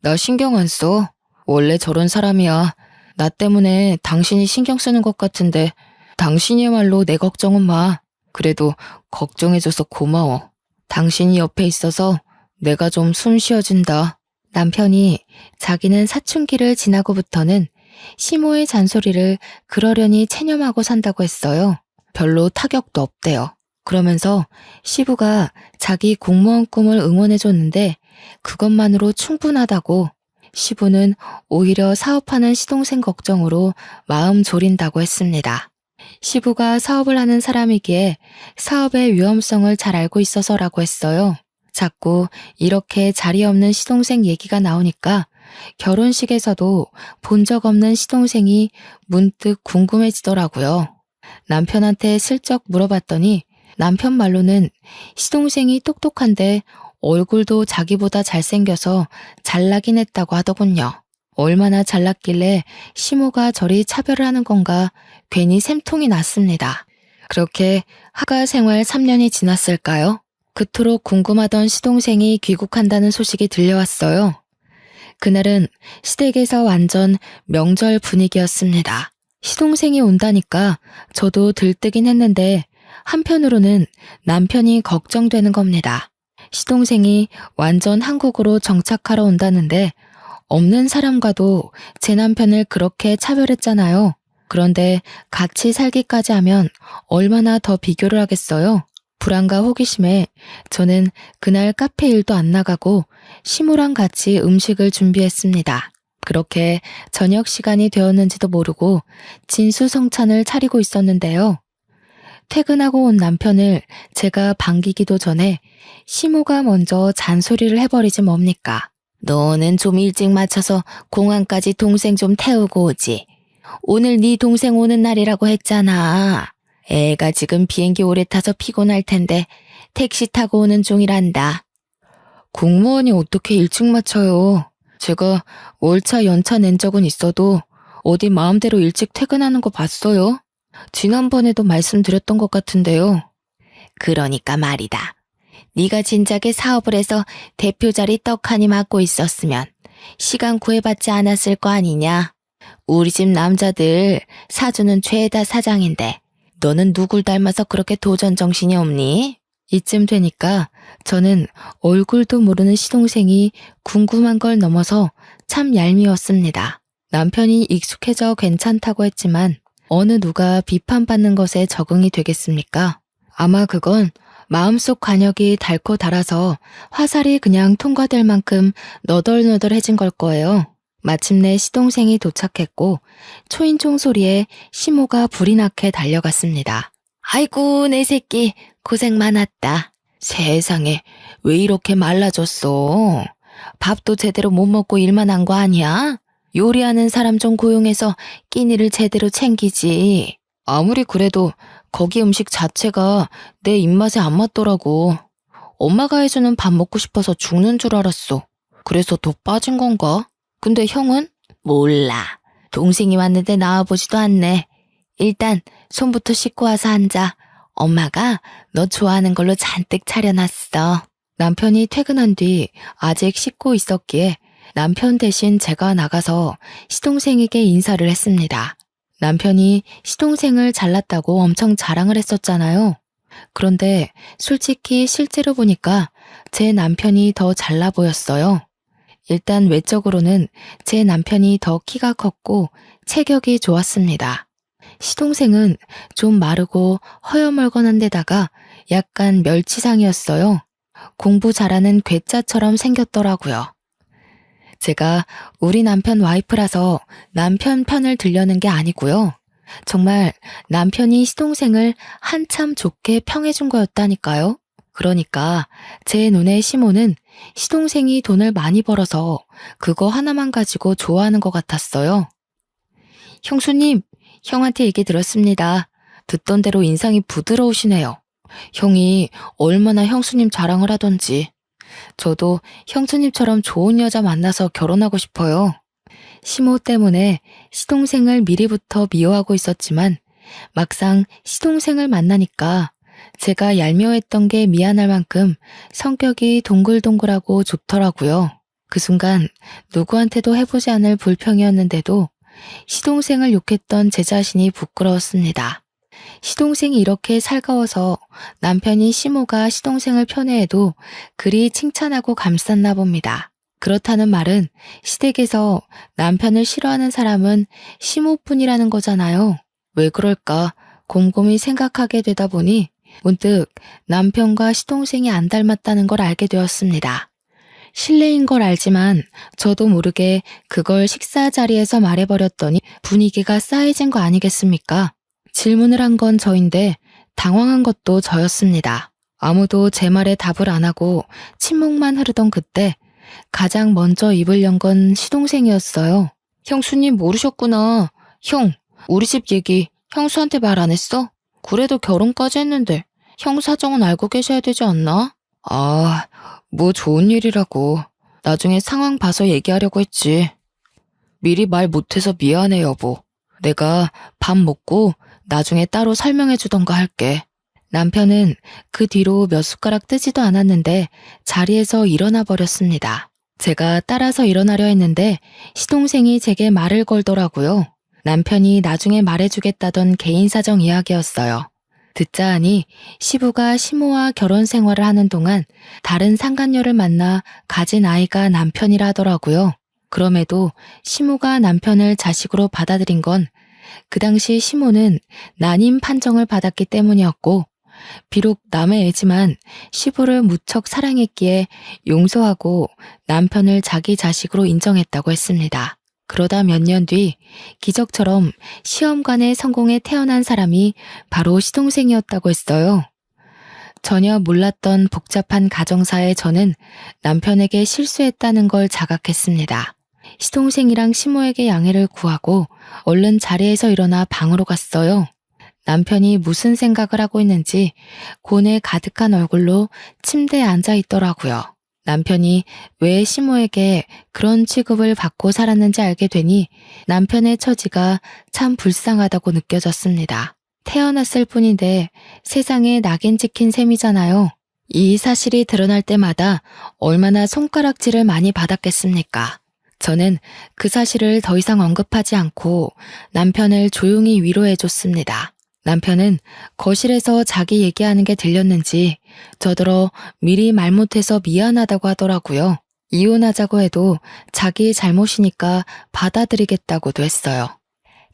나 신경 안 써. 원래 저런 사람이야. 나 때문에 당신이 신경 쓰는 것 같은데 당신이야말로 내 걱정은 마. 그래도 걱정해줘서 고마워. 당신이 옆에 있어서 내가 좀 숨 쉬어진다. 남편이 자기는 사춘기를 지나고부터는 시모의 잔소리를 그러려니 체념하고 산다고 했어요. 별로 타격도 없대요. 그러면서 시부가 자기 공무원 꿈을 응원해줬는데 그것만으로 충분하다고 시부는 오히려 사업하는 시동생 걱정으로 마음 졸인다고 했습니다. 시부가 사업을 하는 사람이기에 사업의 위험성을 잘 알고 있어서라고 했어요. 자꾸 이렇게 자리 없는 시동생 얘기가 나오니까 결혼식에서도 본 적 없는 시동생이 문득 궁금해지더라고요. 남편한테 슬쩍 물어봤더니 남편 말로는 시동생이 똑똑한데 얼굴도 자기보다 잘생겨서 잘나긴 했다고 하더군요. 얼마나 잘났길래 시모가 저리 차별을 하는 건가 괜히 샘통이 났습니다. 그렇게 하가 생활 3년이 지났을까요? 그토록 궁금하던 시동생이 귀국한다는 소식이 들려왔어요. 그날은 시댁에서 완전 명절 분위기였습니다. 시동생이 온다니까 저도 들뜨긴 했는데 한편으로는 남편이 걱정되는 겁니다. 시동생이 완전 한국으로 정착하러 온다는데 없는 사람과도 제 남편을 그렇게 차별했잖아요. 그런데 같이 살기까지 하면 얼마나 더 비교를 하겠어요? 불안과 호기심에 저는 그날 카페 일도 안 나가고 시모랑 같이 음식을 준비했습니다. 그렇게 저녁 시간이 되었는지도 모르고 진수성찬을 차리고 있었는데요. 퇴근하고 온 남편을 제가 반기기도 전에 시모가 먼저 잔소리를 해버리지 뭡니까? 너는 좀 일찍 맞춰서 공항까지 동생 좀 태우고 오지. 오늘 네 동생 오는 날이라고 했잖아. 애가 지금 비행기 오래 타서 피곤할 텐데 택시 타고 오는 중이란다. 공무원이 어떻게 일찍 맞춰요? 제가 월차 연차 낸 적은 있어도 어디 마음대로 일찍 퇴근하는 거 봤어요? 지난번에도 말씀드렸던 것 같은데요. 그러니까 말이다. 네가 진작에 사업을 해서 대표 자리 떡하니 맡고 있었으면 시간 구애받지 않았을 거 아니냐. 우리 집 남자들 사주는 죄다 사장인데 너는 누굴 닮아서 그렇게 도전 정신이 없니? 이쯤 되니까 저는 얼굴도 모르는 시동생이 궁금한 걸 넘어서 참 얄미웠습니다. 남편이 익숙해져 괜찮다고 했지만 어느 누가 비판받는 것에 적응이 되겠습니까? 아마 그건 마음속 관역이 닳고 닳아서 화살이 그냥 통과될 만큼 너덜너덜해진 걸 거예요. 마침내 시동생이 도착했고 초인종 소리에 시모가 불이 나게 달려갔습니다. 아이고 내 새끼 고생 많았다. 세상에 왜 이렇게 말라졌어? 밥도 제대로 못 먹고 일만 한 거 아니야? 요리하는 사람 좀 고용해서 끼니를 제대로 챙기지. 아무리 그래도 거기 음식 자체가 내 입맛에 안 맞더라고. 엄마가 해주는 밥 먹고 싶어서 죽는 줄 알았어. 그래서 더 빠진 건가? 근데 형은? 몰라. 동생이 왔는데 나와보지도 않네. 일단 손부터 씻고 와서 앉아. 엄마가 너 좋아하는 걸로 잔뜩 차려놨어. 남편이 퇴근한 뒤 아직 씻고 있었기에 남편 대신 제가 나가서 시동생에게 인사를 했습니다. 남편이 시동생을 잘났다고 엄청 자랑을 했었잖아요. 그런데 솔직히 실제로 보니까 제 남편이 더 잘나 보였어요. 일단 외적으로는 제 남편이 더 키가 컸고 체격이 좋았습니다. 시동생은 좀 마르고 허여멀건한 데다가 약간 멸치상이었어요. 공부 잘하는 괴짜처럼 생겼더라고요. 제가 우리 남편 와이프라서 남편 편을 들려는 게 아니고요. 정말 남편이 시동생을 한참 좋게 평해준 거였다니까요. 그러니까 제 눈에 시모는 시동생이 돈을 많이 벌어서 그거 하나만 가지고 좋아하는 것 같았어요. 형수님, 형한테 얘기 들었습니다. 듣던 대로 인상이 부드러우시네요. 형이 얼마나 형수님 자랑을 하던지. 저도 형수님처럼 좋은 여자 만나서 결혼하고 싶어요. 시모 때문에 시동생을 미리부터 미워하고 있었지만 막상 시동생을 만나니까 제가 얄미워했던 게 미안할 만큼 성격이 동글동글하고 좋더라고요. 그 순간 누구한테도 해보지 않을 불평이었는데도 시동생을 욕했던 제 자신이 부끄러웠습니다. 시동생이 이렇게 살가워서 남편이 시모가 시동생을 편애해도 그리 칭찬하고 감쌌나 봅니다. 그렇다는 말은 시댁에서 남편을 싫어하는 사람은 시모뿐이라는 거잖아요. 왜 그럴까 곰곰이 생각하게 되다 보니 문득 남편과 시동생이 안 닮았다는 걸 알게 되었습니다. 실례인 걸 알지만 저도 모르게 그걸 식사 자리에서 말해버렸더니 분위기가 싸해진 거 아니겠습니까? 질문을 한 건 저인데 당황한 것도 저였습니다. 아무도 제 말에 답을 안 하고 침묵만 흐르던 그때 가장 먼저 입을 연 건 시동생이었어요. 형수님 모르셨구나. 형, 우리 집 얘기 형수한테 말 안 했어? 그래도 결혼까지 했는데 형 사정은 알고 계셔야 되지 않나? 아, 뭐 좋은 일이라고. 나중에 상황 봐서 얘기하려고 했지. 미리 말 못해서 미안해, 여보. 내가 밥 먹고 나중에 따로 설명해 주던가 할게. 남편은 그 뒤로 몇 숟가락 뜨지도 않았는데 자리에서 일어나 버렸습니다. 제가 따라서 일어나려 했는데 시동생이 제게 말을 걸더라고요. 남편이 나중에 말해주겠다던 개인 사정 이야기였어요. 듣자 하니 시부가 시모와 결혼 생활을 하는 동안 다른 상간녀를 만나 가진 아이가 남편이라 하더라고요. 그럼에도 시모가 남편을 자식으로 받아들인 건 그 당시 시모는 난임 판정을 받았기 때문이었고, 비록 남의 애지만 시부를 무척 사랑했기에 용서하고 남편을 자기 자식으로 인정했다고 했습니다. 그러다 몇 년 뒤 기적처럼 시험관에 성공해 태어난 사람이 바로 시동생이었다고 했어요. 전혀 몰랐던 복잡한 가정사에 저는 남편에게 실수했다는 걸 자각했습니다. 시동생이랑 시모에게 양해를 구하고 얼른 자리에서 일어나 방으로 갔어요. 남편이 무슨 생각을 하고 있는지 고뇌 가득한 얼굴로 침대에 앉아 있더라고요. 남편이 왜 시모에게 그런 취급을 받고 살았는지 알게 되니 남편의 처지가 참 불쌍하다고 느껴졌습니다. 태어났을 뿐인데 세상에 낙인 찍힌 셈이잖아요. 이 사실이 드러날 때마다 얼마나 손가락질을 많이 받았겠습니까? 저는 그 사실을 더 이상 언급하지 않고 남편을 조용히 위로해줬습니다. 남편은 거실에서 자기 얘기하는 게 들렸는지 저더러 미리 말 못해서 미안하다고 하더라고요. 이혼하자고 해도 자기 잘못이니까 받아들이겠다고도 했어요.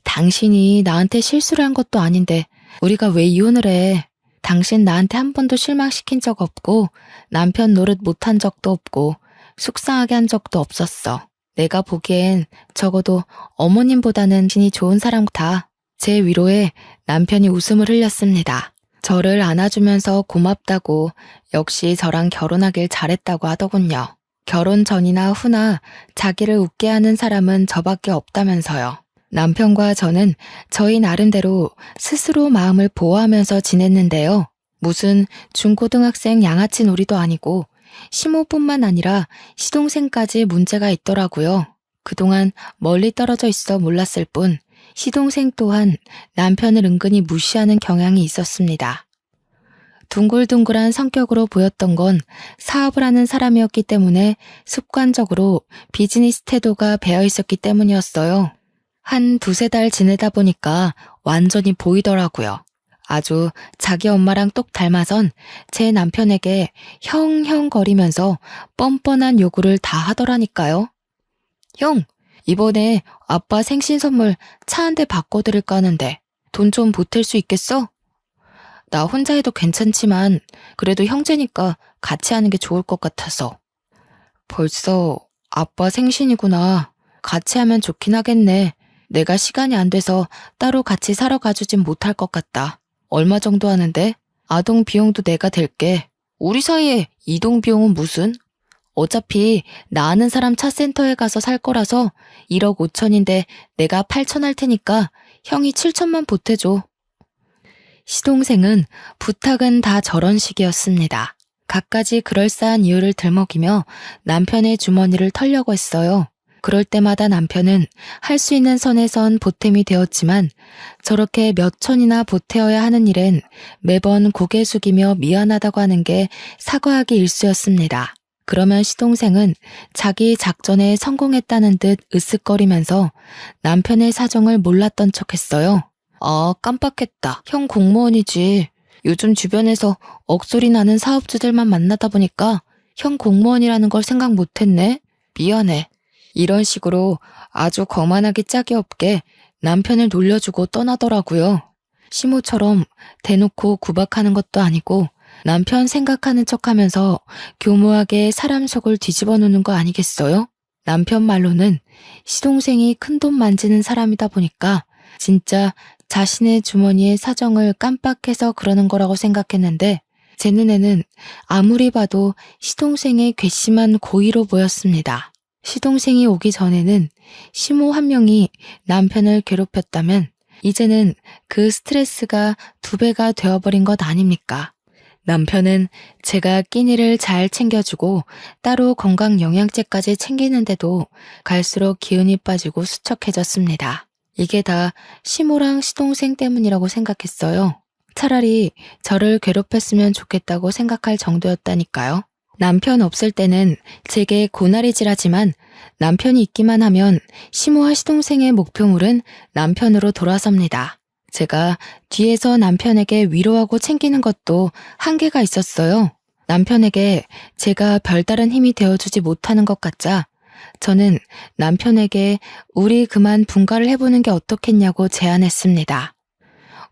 당신이 나한테 실수를 한 것도 아닌데 우리가 왜 이혼을 해? 당신 나한테 한 번도 실망시킨 적 없고 남편 노릇 못한 적도 없고 속상하게 한 적도 없었어. 내가 보기엔 적어도 어머님보다는 진이 좋은 사람 같아. 제 위로에 남편이 웃음을 흘렸습니다. 저를 안아주면서 고맙다고 역시 저랑 결혼하길 잘했다고 하더군요. 결혼 전이나 후나 자기를 웃게 하는 사람은 저밖에 없다면서요. 남편과 저는 저희 나름대로 스스로 마음을 보호하면서 지냈는데요. 무슨 중고등학생 양아치 놀이도 아니고 시모뿐만 아니라 시동생까지 문제가 있더라고요. 그동안 멀리 떨어져 있어 몰랐을 뿐 시동생 또한 남편을 은근히 무시하는 경향이 있었습니다. 둥글둥글한 성격으로 보였던 건 사업을 하는 사람이었기 때문에 습관적으로 비즈니스 태도가 배어 있었기 때문이었어요. 한 두세 달 지내다 보니까 완전히 보이더라고요. 아주 자기 엄마랑 똑 닮아선 제 남편에게 형 거리면서 뻔뻔한 요구를 다 하더라니까요. 형, 이번에 아빠 생신 선물 차 한 대 바꿔드릴까 하는데 돈 좀 보탤 수 있겠어? 나 혼자 해도 괜찮지만 그래도 형제니까 같이 하는 게 좋을 것 같아서. 벌써 아빠 생신이구나. 같이 하면 좋긴 하겠네. 내가 시간이 안 돼서 따로 같이 사러 가주진 못할 것 같다. 얼마 정도 하는데? 아동 비용도 내가 댈게. 우리 사이에 이동 비용은 무슨? 어차피 나 아는 사람 차센터에 가서 살 거라서 1억 5천인데 내가 8천 할 테니까 형이 7천만 보태줘. 시동생은 부탁은 다 저런 식이었습니다. 갖가지 그럴싸한 이유를 들먹이며 남편의 주머니를 털려고 했어요. 그럴 때마다 남편은 할 수 있는 선에선 보탬이 되었지만 저렇게 몇 천이나 보태어야 하는 일엔 매번 고개 숙이며 미안하다고 하는 게 사과하기 일쑤였습니다. 그러면 시동생은 자기 작전에 성공했다는 듯 으쓱거리면서 남편의 사정을 몰랐던 척했어요. 아, 깜빡했다. 형 공무원이지. 요즘 주변에서 억소리 나는 사업주들만 만나다 보니까 형 공무원이라는 걸 생각 못했네. 미안해. 이런 식으로 아주 거만하기 짝이 없게 남편을 놀려주고 떠나더라고요. 시모처럼 대놓고 구박하는 것도 아니고 남편 생각하는 척하면서 교묘하게 사람 속을 뒤집어 놓는 거 아니겠어요? 남편 말로는 시동생이 큰돈 만지는 사람이다 보니까 진짜 자신의 주머니의 사정을 깜빡해서 그러는 거라고 생각했는데 제 눈에는 아무리 봐도 시동생의 괘씸한 고의로 보였습니다. 시동생이 오기 전에는 시모 한 명이 남편을 괴롭혔다면 이제는 그 스트레스가 2배가 되어버린 것 아닙니까? 남편은 제가 끼니를 잘 챙겨주고 따로 건강 영양제까지 챙기는데도 갈수록 기운이 빠지고 수척해졌습니다. 이게 다 시모랑 시동생 때문이라고 생각했어요. 차라리 저를 괴롭혔으면 좋겠다고 생각할 정도였다니까요. 남편 없을 때는 제게 고나리질하지만 남편이 있기만 하면 시모와 시동생의 목표물은 남편으로 돌아섭니다. 제가 뒤에서 남편에게 위로하고 챙기는 것도 한계가 있었어요. 남편에게 제가 별다른 힘이 되어주지 못하는 것 같자 저는 남편에게 우리 그만 분가를 해보는 게 어떻겠냐고 제안했습니다.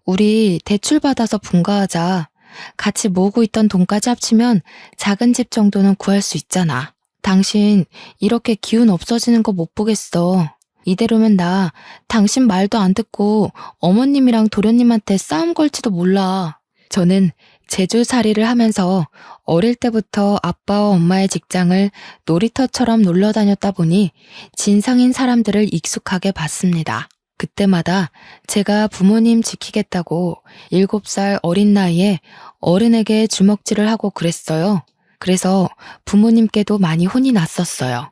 우리 대출 받아서 분가하자. 같이 모으고 있던 돈까지 합치면 작은 집 정도는 구할 수 있잖아. 당신 이렇게 기운 없어지는 거 못 보겠어. 이대로면 나 당신 말도 안 듣고 어머님이랑 도련님한테 싸움 걸지도 몰라. 저는 제주살이를 하면서 어릴 때부터 아빠와 엄마의 직장을 놀이터처럼 놀러 다녔다 보니 진상인 사람들을 익숙하게 봤습니다. 그때마다 제가 부모님 지키겠다고 7살 어린 나이에 어른에게 주먹질을 하고 그랬어요. 그래서 부모님께도 많이 혼이 났었어요.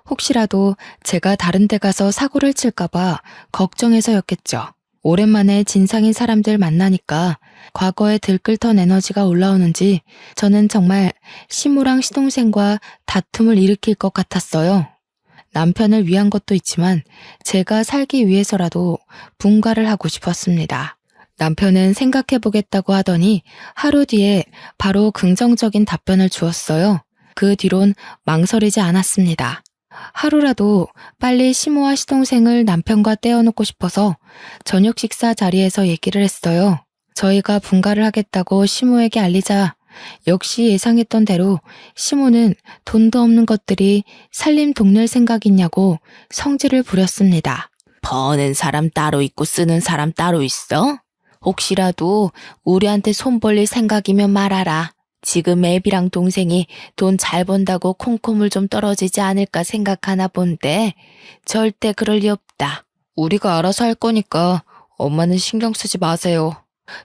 혹시라도 제가 다른 데 가서 사고를 칠까봐 걱정해서였겠죠. 오랜만에 진상인 사람들 만나니까 과거에 들끓던 에너지가 올라오는지 저는 정말 시모랑 시동생과 다툼을 일으킬 것 같았어요. 남편을 위한 것도 있지만 제가 살기 위해서라도 분가를 하고 싶었습니다. 남편은 생각해보겠다고 하더니 하루 뒤에 바로 긍정적인 답변을 주었어요. 그 뒤론 망설이지 않았습니다. 하루라도 빨리 시모와 시동생을 남편과 떼어놓고 싶어서 저녁 식사 자리에서 얘기를 했어요. 저희가 분가를 하겠다고 시모에게 알리자 역시 예상했던 대로 시모는 돈도 없는 것들이 살림 동낼 생각 있냐고 성질을 부렸습니다. 버는 사람 따로 있고 쓰는 사람 따로 있어? 혹시라도 우리한테 손 벌릴 생각이면 말하라. 지금 애비랑 동생이 돈 잘 번다고 콩콩물 좀 떨어지지 않을까 생각하나 본데 절대 그럴 리 없다. 우리가 알아서 할 거니까 엄마는 신경 쓰지 마세요.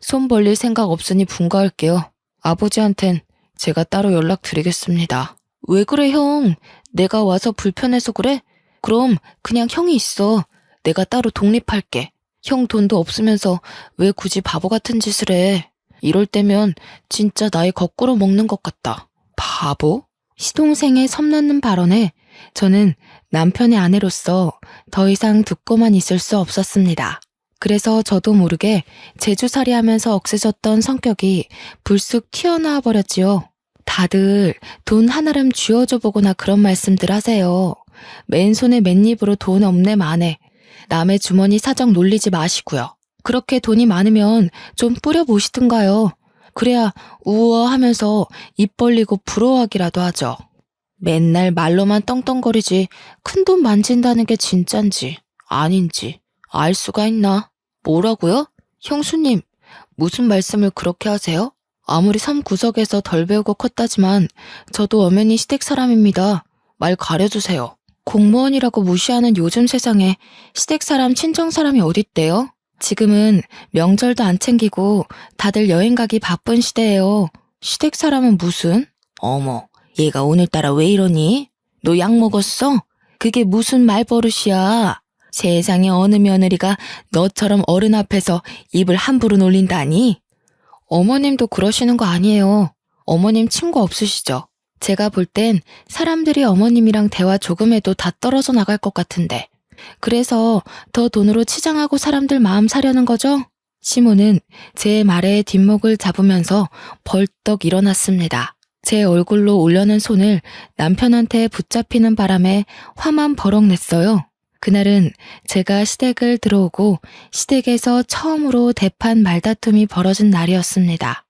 손 벌릴 생각 없으니 분가할게요. 아버지한텐 제가 따로 연락드리겠습니다. 왜 그래 형? 내가 와서 불편해서 그래? 그럼 그냥 형이 있어. 내가 따로 독립할게. 형 돈도 없으면서 왜 굳이 바보 같은 짓을 해? 이럴 때면 진짜 나이 거꾸로 먹는 것 같다. 바보? 시동생의 섬나는 발언에 저는 남편의 아내로서 더 이상 듣고만 있을 수 없었습니다. 그래서 저도 모르게 제주살이 하면서 억세졌던 성격이 불쑥 튀어나와 버렸지요. 다들 돈 하나름 쥐어줘 보거나 그런 말씀들 하세요. 맨손에 맨입으로 돈 없네 마네. 남의 주머니 사정 놀리지 마시고요. 그렇게 돈이 많으면 좀 뿌려보시든가요. 그래야 우워하면서 입 벌리고 부러워하기라도 하죠. 맨날 말로만 떵떵거리지 큰 돈 만진다는 게 진짠지 아닌지 알 수가 있나? 뭐라고요? 형수님, 무슨 말씀을 그렇게 하세요? 아무리 섬 구석에서 덜 배우고 컸다지만 저도 엄연히 시댁 사람입니다. 말 가려주세요. 공무원이라고 무시하는 요즘 세상에 시댁 사람, 친정 사람이 어딨대요? 지금은 명절도 안 챙기고 다들 여행 가기 바쁜 시대예요. 시댁 사람은 무슨? 어머, 얘가 오늘따라 왜 이러니? 너 약 먹었어? 그게 무슨 말버릇이야? 세상에 어느 며느리가 너처럼 어른 앞에서 입을 함부로 놀린다니? 어머님도 그러시는 거 아니에요. 어머님 친구 없으시죠? 제가 볼 땐 사람들이 어머님이랑 대화 조금 해도 다 떨어져 나갈 것 같은데. 그래서 더 돈으로 치장하고 사람들 마음 사려는 거죠? 시모는 제 말에 뒷목을 잡으면서 벌떡 일어났습니다. 제 얼굴로 올려는 손을 남편한테 붙잡히는 바람에 화만 버럭 냈어요. 그날은 제가 시댁을 들어오고 시댁에서 처음으로 대판 말다툼이 벌어진 날이었습니다.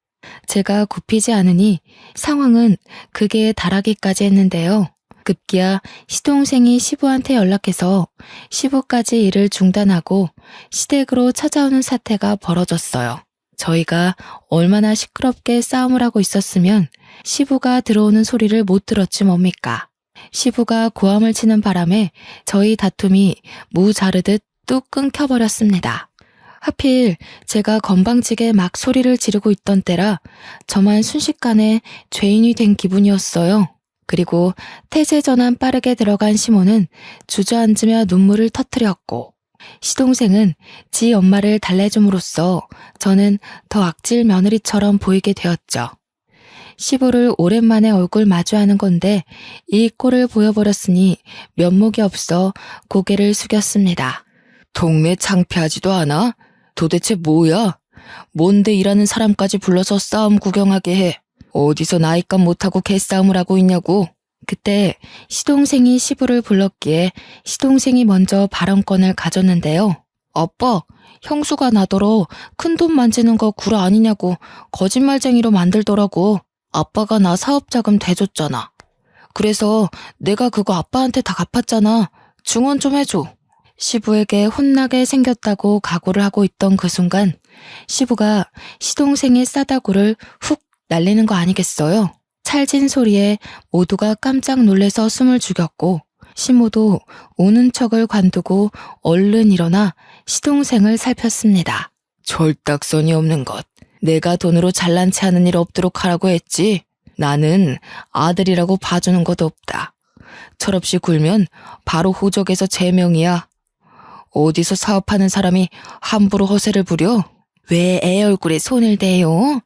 제가 굽히지 않으니 상황은 극에 달하기까지 했는데요. 급기야 시동생이 시부한테 연락해서 시부까지 일을 중단하고 시댁으로 찾아오는 사태가 벌어졌어요. 저희가 얼마나 시끄럽게 싸움을 하고 있었으면 시부가 들어오는 소리를 못 들었지 뭡니까. 시부가 고함을 치는 바람에 저희 다툼이 무 자르듯 뚝 끊겨버렸습니다. 하필 제가 건방지게 막 소리를 지르고 있던 때라 저만 순식간에 죄인이 된 기분이었어요. 그리고 태세 전환 빠르게 들어간 시모는 주저앉으며 눈물을 터뜨렸고, 시동생은 지 엄마를 달래줌으로써 저는 더 악질 며느리처럼 보이게 되었죠. 시부를 오랜만에 얼굴 마주하는 건데 이 꼴을 보여버렸으니 면목이 없어 고개를 숙였습니다. 동네 창피하지도 않아? 도대체 뭐야? 뭔데 일하는 사람까지 불러서 싸움 구경하게 해? 어디서 나이값 못하고 개싸움을 하고 있냐고? 그때 시동생이 시부를 불렀기에 시동생이 먼저 발언권을 가졌는데요. 아빠, 형수가 나더러 큰돈 만지는 거 구라 아니냐고 거짓말쟁이로 만들더라고. 아빠가 나 사업자금 대줬잖아. 그래서 내가 그거 아빠한테 다 갚았잖아. 증언 좀 해줘. 시부에게 혼나게 생겼다고 각오를 하고 있던 그 순간 시부가 시동생의 싸다구를 훅 날리는 거 아니겠어요? 찰진 소리에 모두가 깜짝 놀래서 숨을 죽였고 시모도 우는 척을 관두고 얼른 일어나 시동생을 살폈습니다. 절딱선이 없는 것. 내가 돈으로 잘난 체 하는 일 없도록 하라고 했지. 나는 아들이라고 봐주는 것도 없다. 철없이 굴면 바로 호적에서 제명이야. 어디서 사업하는 사람이 함부로 허세를 부려? 왜 애 얼굴에 손을 대요?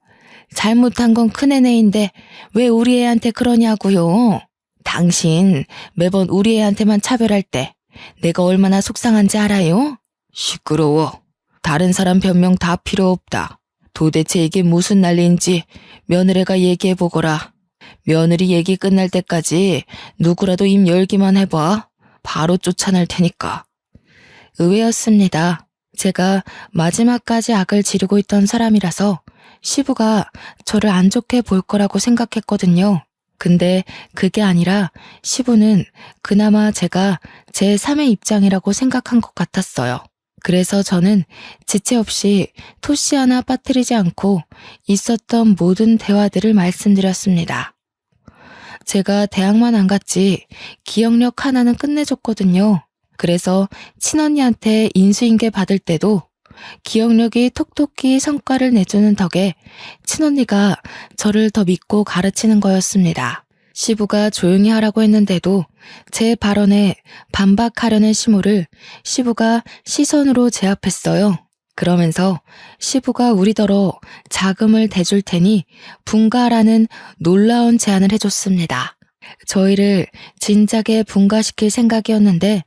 잘못한 건 큰애네인데 왜 우리 애한테 그러냐고요? 당신 매번 우리 애한테만 차별할 때 내가 얼마나 속상한지 알아요? 시끄러워. 다른 사람 변명 다 필요 없다. 도대체 이게 무슨 난리인지 며느리가 얘기해보거라. 며느리 얘기 끝날 때까지 누구라도 입 열기만 해봐. 바로 쫓아낼 테니까. 의외였습니다. 제가 마지막까지 악을 지르고 있던 사람이라서 시부가 저를 안 좋게 볼 거라고 생각했거든요. 근데 그게 아니라 시부는 그나마 제가 제3의 입장이라고 생각한 것 같았어요. 그래서 저는 지체 없이 토시 하나 빠뜨리지 않고 있었던 모든 대화들을 말씀드렸습니다. 제가 대학만 안 갔지 기억력 하나는 끝내줬거든요. 그래서 친언니한테 인수인계 받을 때도 기억력이 톡톡히 성과를 내주는 덕에 친언니가 저를 더 믿고 가르치는 거였습니다. 시부가 조용히 하라고 했는데도 제 발언에 반박하려는 시모를 시부가 시선으로 제압했어요. 그러면서 시부가 우리더러 자금을 대줄 테니 분가라는 놀라운 제안을 해줬습니다. 저희를 진작에 분가시킬 생각이었는데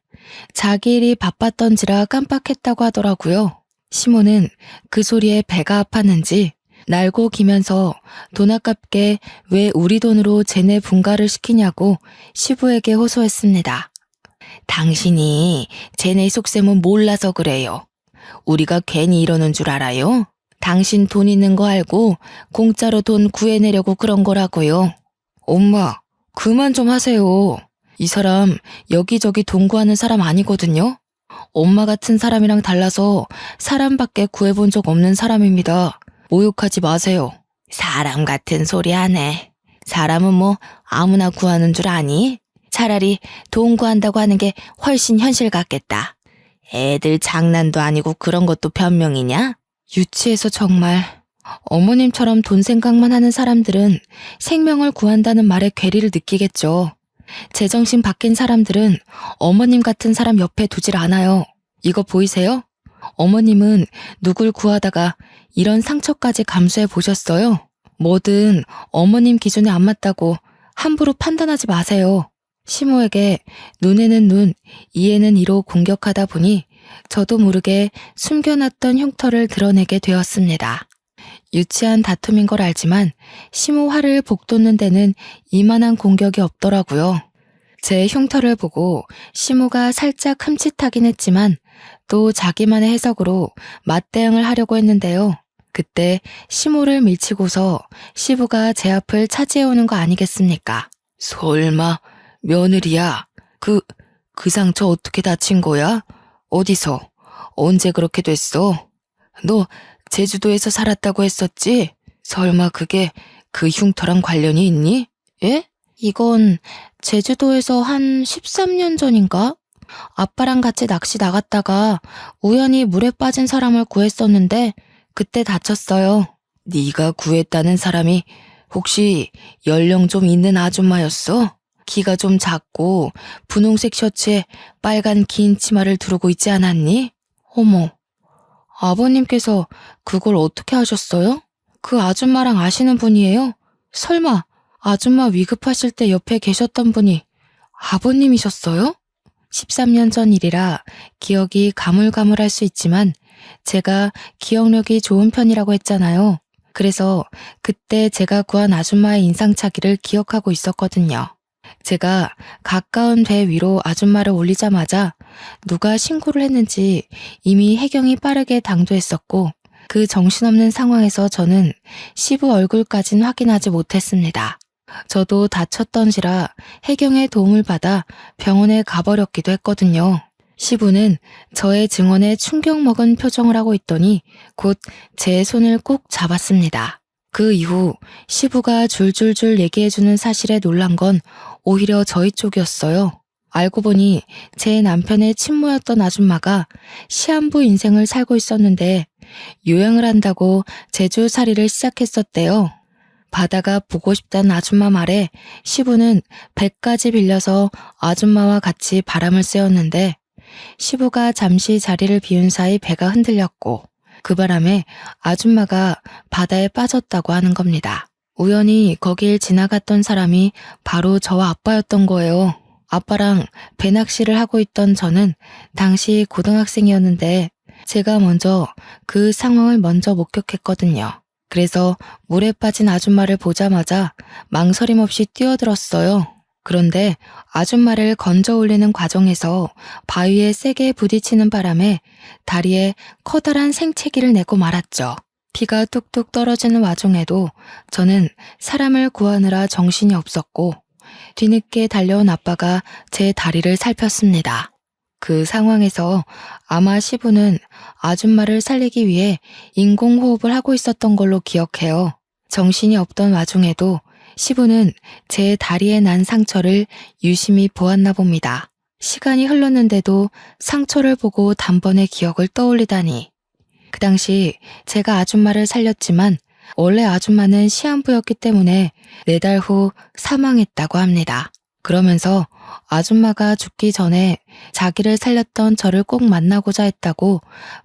자기 일이 바빴던지라 깜빡했다고 하더라고요. 시모는 그 소리에 배가 아팠는지 날고 기면서 돈 아깝게 왜 우리 돈으로 쟤네 분가를 시키냐고 시부에게 호소했습니다. 당신이 쟤네 속셈은 몰라서 그래요. 우리가 괜히 이러는 줄 알아요? 당신 돈 있는 거 알고 공짜로 돈 구해내려고 그런 거라고요. 엄마, 그만 좀 하세요. 이 사람 여기저기 돈 구하는 사람 아니거든요. 엄마 같은 사람이랑 달라서 사람밖에 구해본 적 없는 사람입니다. 모욕하지 마세요. 사람 같은 소리 하네. 사람은 뭐 아무나 구하는 줄 아니? 차라리 돈 구한다고 하는 게 훨씬 현실 같겠다. 애들 장난도 아니고 그런 것도 변명이냐? 유치해서 정말. 어머님처럼 돈 생각만 하는 사람들은 생명을 구한다는 말에 괴리를 느끼겠죠. 제정신 바뀐 사람들은 어머님 같은 사람 옆에 두질 않아요. 이거 보이세요? 어머님은 누굴 구하다가 이런 상처까지 감수해 보셨어요? 뭐든 어머님 기준에 안 맞다고 함부로 판단하지 마세요. 시모에게 눈에는 눈, 이에는 이로 공격하다 보니 저도 모르게 숨겨놨던 흉터를 드러내게 되었습니다. 유치한 다툼인 걸 알지만 시모 화를 복돋는 데는 이만한 공격이 없더라고요. 제 흉터를 보고 시모가 살짝 흠칫하긴 했지만 또 자기만의 해석으로 맞대응을 하려고 했는데요. 그때 시모를 밀치고서 시부가 제 앞을 차지해오는 거 아니겠습니까? 설마 며느리야? 그 상처 어떻게 다친 거야? 어디서? 언제 그렇게 됐어? 너 제주도에서 살았다고 했었지? 설마 그게 그 흉터랑 관련이 있니? 예? 이건 제주도에서 한 13년 전인가? 아빠랑 같이 낚시 나갔다가 우연히 물에 빠진 사람을 구했었는데 그때 다쳤어요. 네가 구했다는 사람이 혹시 연령 좀 있는 아줌마였어? 키가 좀 작고 분홍색 셔츠에 빨간 긴 치마를 두르고 있지 않았니? 어머, 아버님께서 그걸 어떻게 하셨어요? 그 아줌마랑 아시는 분이에요? 설마 아줌마 위급하실 때 옆에 계셨던 분이 아버님이셨어요? 13년 전 일이라 기억이 가물가물할 수 있지만 제가 기억력이 좋은 편이라고 했잖아요. 그래서 그때 제가 구한 아줌마의 인상착의를 기억하고 있었거든요. 제가 가까운 배 위로 아줌마를 올리자마자 누가 신고를 했는지 이미 해경이 빠르게 당도했었고 그 정신없는 상황에서 저는 시부 얼굴까진 확인하지 못했습니다. 저도 다쳤던지라 해경의 도움을 받아 병원에 가버렸기도 했거든요. 시부는 저의 증언에 충격 먹은 표정을 하고 있더니 곧 제 손을 꼭 잡았습니다. 그 이후 시부가 줄줄줄 얘기해주는 사실에 놀란 건 오히려 저희 쪽이었어요. 알고 보니 제 남편의 친모였던 아줌마가 시한부 인생을 살고 있었는데 요양을 한다고 제주살이를 시작했었대요. 바다가 보고 싶다는 아줌마 말에 시부는 배까지 빌려서 아줌마와 같이 바람을 쐬었는데 시부가 잠시 자리를 비운 사이 배가 흔들렸고 그 바람에 아줌마가 바다에 빠졌다고 하는 겁니다. 우연히 거길 지나갔던 사람이 바로 저와 아빠였던 거예요. 아빠랑 배낚시를 하고 있던 저는 당시 고등학생이었는데 제가 먼저 그 상황을 먼저 목격했거든요. 그래서 물에 빠진 아줌마를 보자마자 망설임 없이 뛰어들었어요. 그런데 아줌마를 건져 올리는 과정에서 바위에 세게 부딪히는 바람에 다리에 커다란 생채기를 내고 말았죠. 피가 뚝뚝 떨어지는 와중에도 저는 사람을 구하느라 정신이 없었고 뒤늦게 달려온 아빠가 제 다리를 살폈습니다. 그 상황에서 아마 시부는 아줌마를 살리기 위해 인공호흡을 하고 있었던 걸로 기억해요. 정신이 없던 와중에도 시부는 제 다리에 난 상처를 유심히 보았나 봅니다. 시간이 흘렀는데도 상처를 보고 단번에 기억을 떠올리다니. 그 당시 제가 아줌마를 살렸지만 원래 아줌마는 시한부였기 때문에 4달 후 사망했다고 합니다. 그러면서 아줌마가 죽기 전에 자기를 살렸던 저를 꼭 만나고자 했다고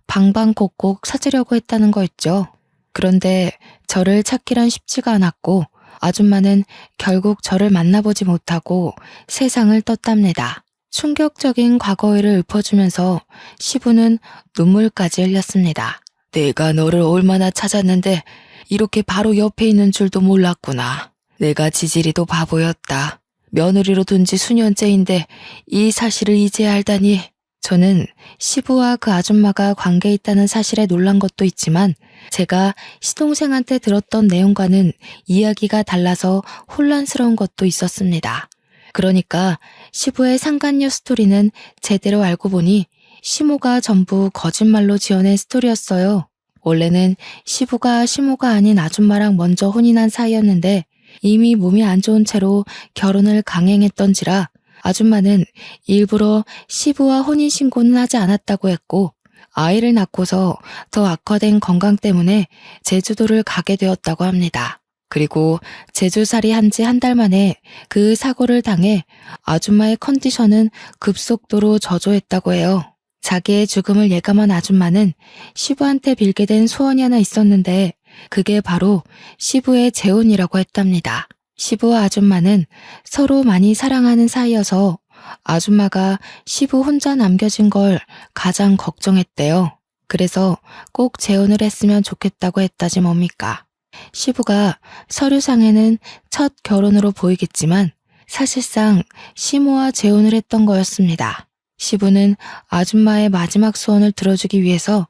방방곡곡 찾으려고 했다는 거였죠. 그런데 저를 찾기란 쉽지가 않았고 아줌마는 결국 저를 만나보지 못하고 세상을 떴답니다. 충격적인 과거를 읊어주면서 시부는 눈물까지 흘렸습니다. 내가 너를 얼마나 찾았는데 이렇게 바로 옆에 있는 줄도 몰랐구나. 내가 지질이도 바보였다. 며느리로 둔 지 수년째인데 이 사실을 이제 알다니. 저는 시부와 그 아줌마가 관계 있다는 사실에 놀란 것도 있지만 제가 시동생한테 들었던 내용과는 이야기가 달라서 혼란스러운 것도 있었습니다. 그러니까 시부의 상간녀 스토리는 제대로 알고 보니 시모가 전부 거짓말로 지어낸 스토리였어요. 원래는 시부가 시모가 아닌 아줌마랑 먼저 혼인한 사이였는데 이미 몸이 안 좋은 채로 결혼을 강행했던지라 아줌마는 일부러 시부와 혼인신고는 하지 않았다고 했고 아이를 낳고서 더 악화된 건강 때문에 제주도를 가게 되었다고 합니다. 그리고 제주살이 한 지 한 달 만에 그 사고를 당해 아줌마의 컨디션은 급속도로 저조했다고 해요. 자기의 죽음을 예감한 아줌마는 시부한테 빌게 된 소원이 하나 있었는데 그게 바로 시부의 재혼이라고 했답니다. 시부와 아줌마는 서로 많이 사랑하는 사이여서 아줌마가 시부 혼자 남겨진 걸 가장 걱정했대요. 그래서 꼭 재혼을 했으면 좋겠다고 했다지 뭡니까. 시부가 서류상에는 첫 결혼으로 보이겠지만 사실상 시모와 재혼을 했던 거였습니다. 시부는 아줌마의 마지막 소원을 들어주기 위해서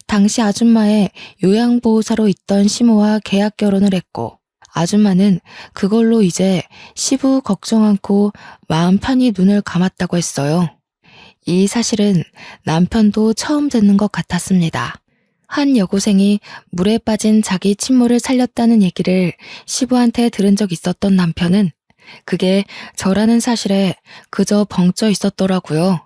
당시 아줌마의 요양보호사로 있던 시모와 계약 결혼을 했고 아줌마는 그걸로 이제 시부 걱정 않고 마음 편히 눈을 감았다고 했어요. 이 사실은 남편도 처음 듣는 것 같았습니다. 한 여고생이 물에 빠진 자기 친모를 살렸다는 얘기를 시부한테 들은 적 있었던 남편은 그게 저라는 사실에 그저 벙쪄 있었더라고요.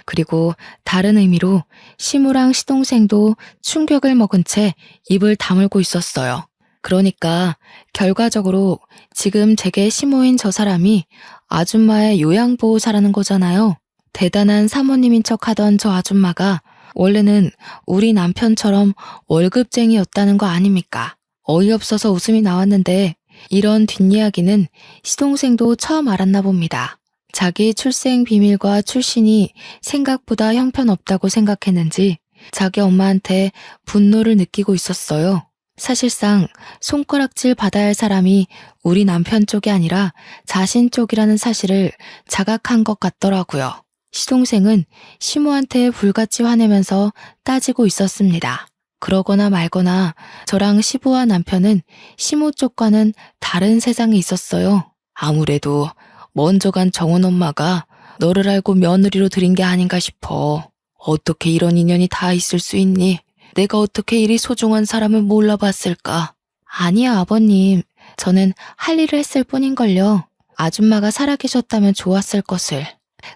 그리고 다른 의미로 시모랑 시동생도 충격을 먹은 채 입을 다물고 있었어요. 그러니까 결과적으로 지금 제게 시모인 저 사람이 아줌마의 요양보호사라는 거잖아요. 대단한 사모님인 척 하던 저 아줌마가 원래는 우리 남편처럼 월급쟁이였다는 거 아닙니까? 어이없어서 웃음이 나왔는데 이런 뒷이야기는 시동생도 처음 알았나 봅니다. 자기 출생 비밀과 출신이 생각보다 형편없다고 생각했는지 자기 엄마한테 분노를 느끼고 있었어요. 사실상 손가락질 받아야 할 사람이 우리 남편 쪽이 아니라 자신 쪽이라는 사실을 자각한 것 같더라고요. 시동생은 시모한테 불같이 화내면서 따지고 있었습니다. 그러거나 말거나 저랑 시부와 남편은 시모 쪽과는 다른 세상에 있었어요. 아무래도 먼저 간 정원 엄마가 너를 알고 며느리로 들인 게 아닌가 싶어. 어떻게 이런 인연이 다 있을 수 있니? 내가 어떻게 이리 소중한 사람을 몰라봤을까? 아니요, 아버님. 저는 할 일을 했을 뿐인걸요. 아줌마가 살아계셨다면 좋았을 것을.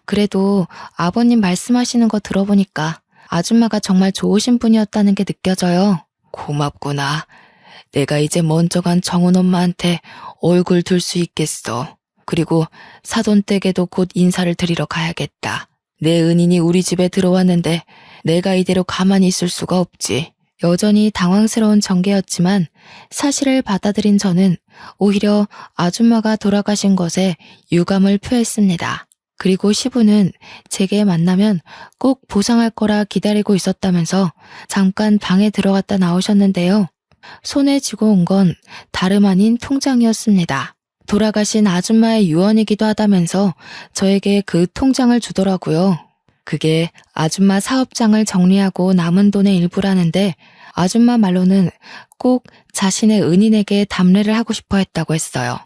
그래도 아버님 말씀하시는 거 들어보니까 아줌마가 정말 좋으신 분이었다는 게 느껴져요. 고맙구나. 내가 이제 먼저 간 정은 엄마한테 얼굴 들 수 있겠어. 그리고 사돈댁에도 곧 인사를 드리러 가야겠다. 내 은인이 우리 집에 들어왔는데 내가 이대로 가만히 있을 수가 없지. 여전히 당황스러운 전개였지만 사실을 받아들인 저는 오히려 아줌마가 돌아가신 것에 유감을 표했습니다. 그리고 시부는 제게 만나면 꼭 보상할 거라 기다리고 있었다면서 잠깐 방에 들어갔다 나오셨는데요. 손에 쥐고 온 건 다름 아닌 통장이었습니다. 돌아가신 아줌마의 유언이기도 하다면서 저에게 그 통장을 주더라고요. 그게 아줌마 사업장을 정리하고 남은 돈의 일부라는데 아줌마 말로는 꼭 자신의 은인에게 답례를 하고 싶어 했다고 했어요.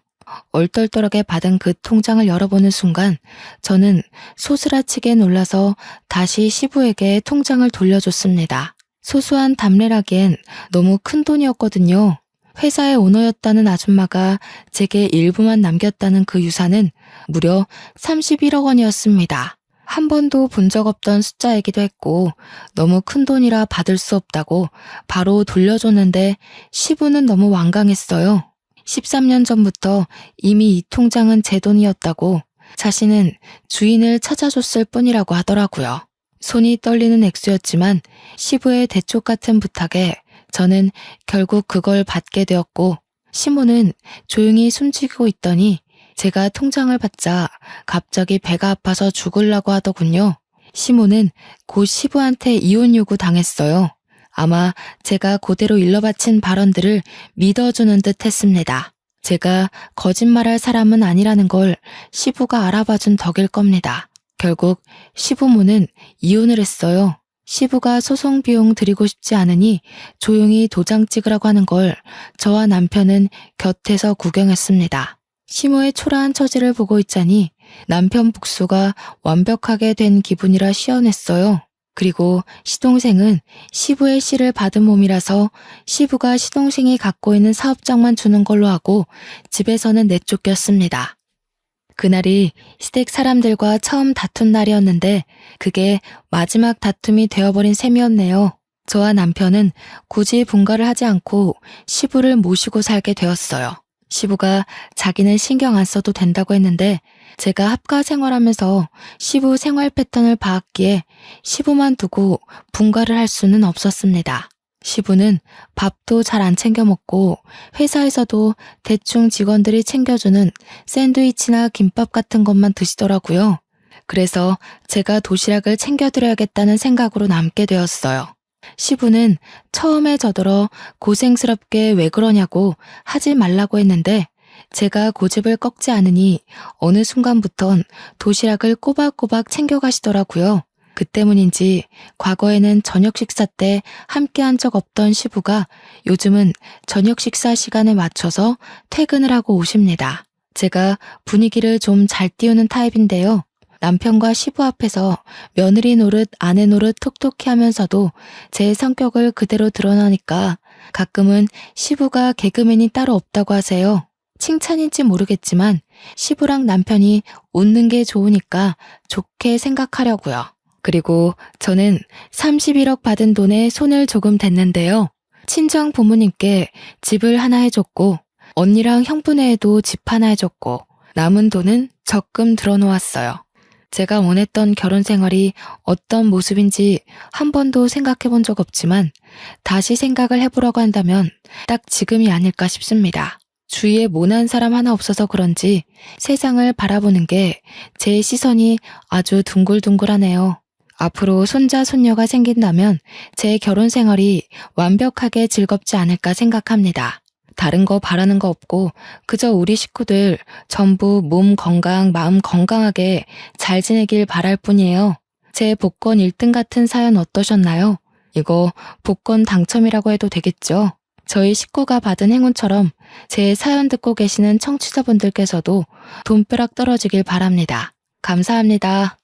얼떨떨하게 받은 그 통장을 열어보는 순간 저는 소스라치게 놀라서 다시 시부에게 통장을 돌려줬습니다. 소소한 답례라기엔 너무 큰 돈이었거든요. 회사의 오너였다는 아줌마가 제게 일부만 남겼다는 그 유산은 무려 31억 원이었습니다. 한 번도 본 적 없던 숫자이기도 했고 너무 큰 돈이라 받을 수 없다고 바로 돌려줬는데 시부는 너무 완강했어요. 13년 전부터 이미 이 통장은 제 돈이었다고 자신은 주인을 찾아줬을 뿐이라고 하더라고요. 손이 떨리는 액수였지만 시부의 대쪽 같은 부탁에 저는 결국 그걸 받게 되었고 시모는 조용히 숨지고 있더니 제가 통장을 받자 갑자기 배가 아파서 죽으려고 하더군요. 시모는 곧 시부한테 이혼 요구 당했어요. 아마 제가 그대로 일러바친 발언들을 믿어주는 듯 했습니다. 제가 거짓말할 사람은 아니라는 걸 시부가 알아봐준 덕일 겁니다. 결국 시부모는 이혼을 했어요. 시부가 소송 비용 드리고 싶지 않으니 조용히 도장 찍으라고 하는 걸 저와 남편은 곁에서 구경했습니다. 시모의 초라한 처지를 보고 있자니 남편 복수가 완벽하게 된 기분이라 시원했어요. 그리고 시동생은 시부의 씨를 받은 몸이라서 시부가 시동생이 갖고 있는 사업장만 주는 걸로 하고 집에서는 내쫓겼습니다. 그날이 시댁 사람들과 처음 다툰 날이었는데 그게 마지막 다툼이 되어버린 셈이었네요. 저와 남편은 굳이 분가를 하지 않고 시부를 모시고 살게 되었어요. 시부가 자기는 신경 안 써도 된다고 했는데 제가 합가 생활하면서 시부 생활 패턴을 봐왔기에 시부만 두고 분가를 할 수는 없었습니다. 시부는 밥도 잘 안 챙겨 먹고 회사에서도 대충 직원들이 챙겨주는 샌드위치나 김밥 같은 것만 드시더라고요. 그래서 제가 도시락을 챙겨드려야겠다는 생각으로 남게 되었어요. 시부는 처음에 저더러 고생스럽게 왜 그러냐고 하지 말라고 했는데 제가 고집을 꺾지 않으니 어느 순간부턴 도시락을 꼬박꼬박 챙겨가시더라고요. 그 때문인지 과거에는 저녁 식사 때 함께한 적 없던 시부가 요즘은 저녁 식사 시간에 맞춰서 퇴근을 하고 오십니다. 제가 분위기를 좀 잘 띄우는 타입인데요. 남편과 시부 앞에서 며느리 노릇 아내 노릇 톡톡히 하면서도 제 성격을 그대로 드러나니까 가끔은 시부가 개그맨이 따로 없다고 하세요. 칭찬인지 모르겠지만 시부랑 남편이 웃는 게 좋으니까 좋게 생각하려고요. 그리고 저는 31억 받은 돈에 손을 조금 댔는데요. 친정 부모님께 집을 하나 해줬고 언니랑 형부네에도 집 하나 해줬고 남은 돈은 적금 들어놓았어요. 제가 원했던 결혼 생활이 어떤 모습인지 한 번도 생각해 본 적 없지만 다시 생각을 해보라고 한다면 딱 지금이 아닐까 싶습니다. 주위에 모난 사람 하나 없어서 그런지 세상을 바라보는 게 제 시선이 아주 둥글둥글하네요. 앞으로 손자, 손녀가 생긴다면 제 결혼 생활이 완벽하게 즐겁지 않을까 생각합니다. 다른 거 바라는 거 없고 그저 우리 식구들 전부 몸 건강, 마음 건강하게 잘 지내길 바랄 뿐이에요. 제 복권 1등 같은 사연 어떠셨나요? 이거 복권 당첨이라고 해도 되겠죠? 저희 식구가 받은 행운처럼 제 사연 듣고 계시는 청취자분들께서도 돈벼락 떨어지길 바랍니다. 감사합니다.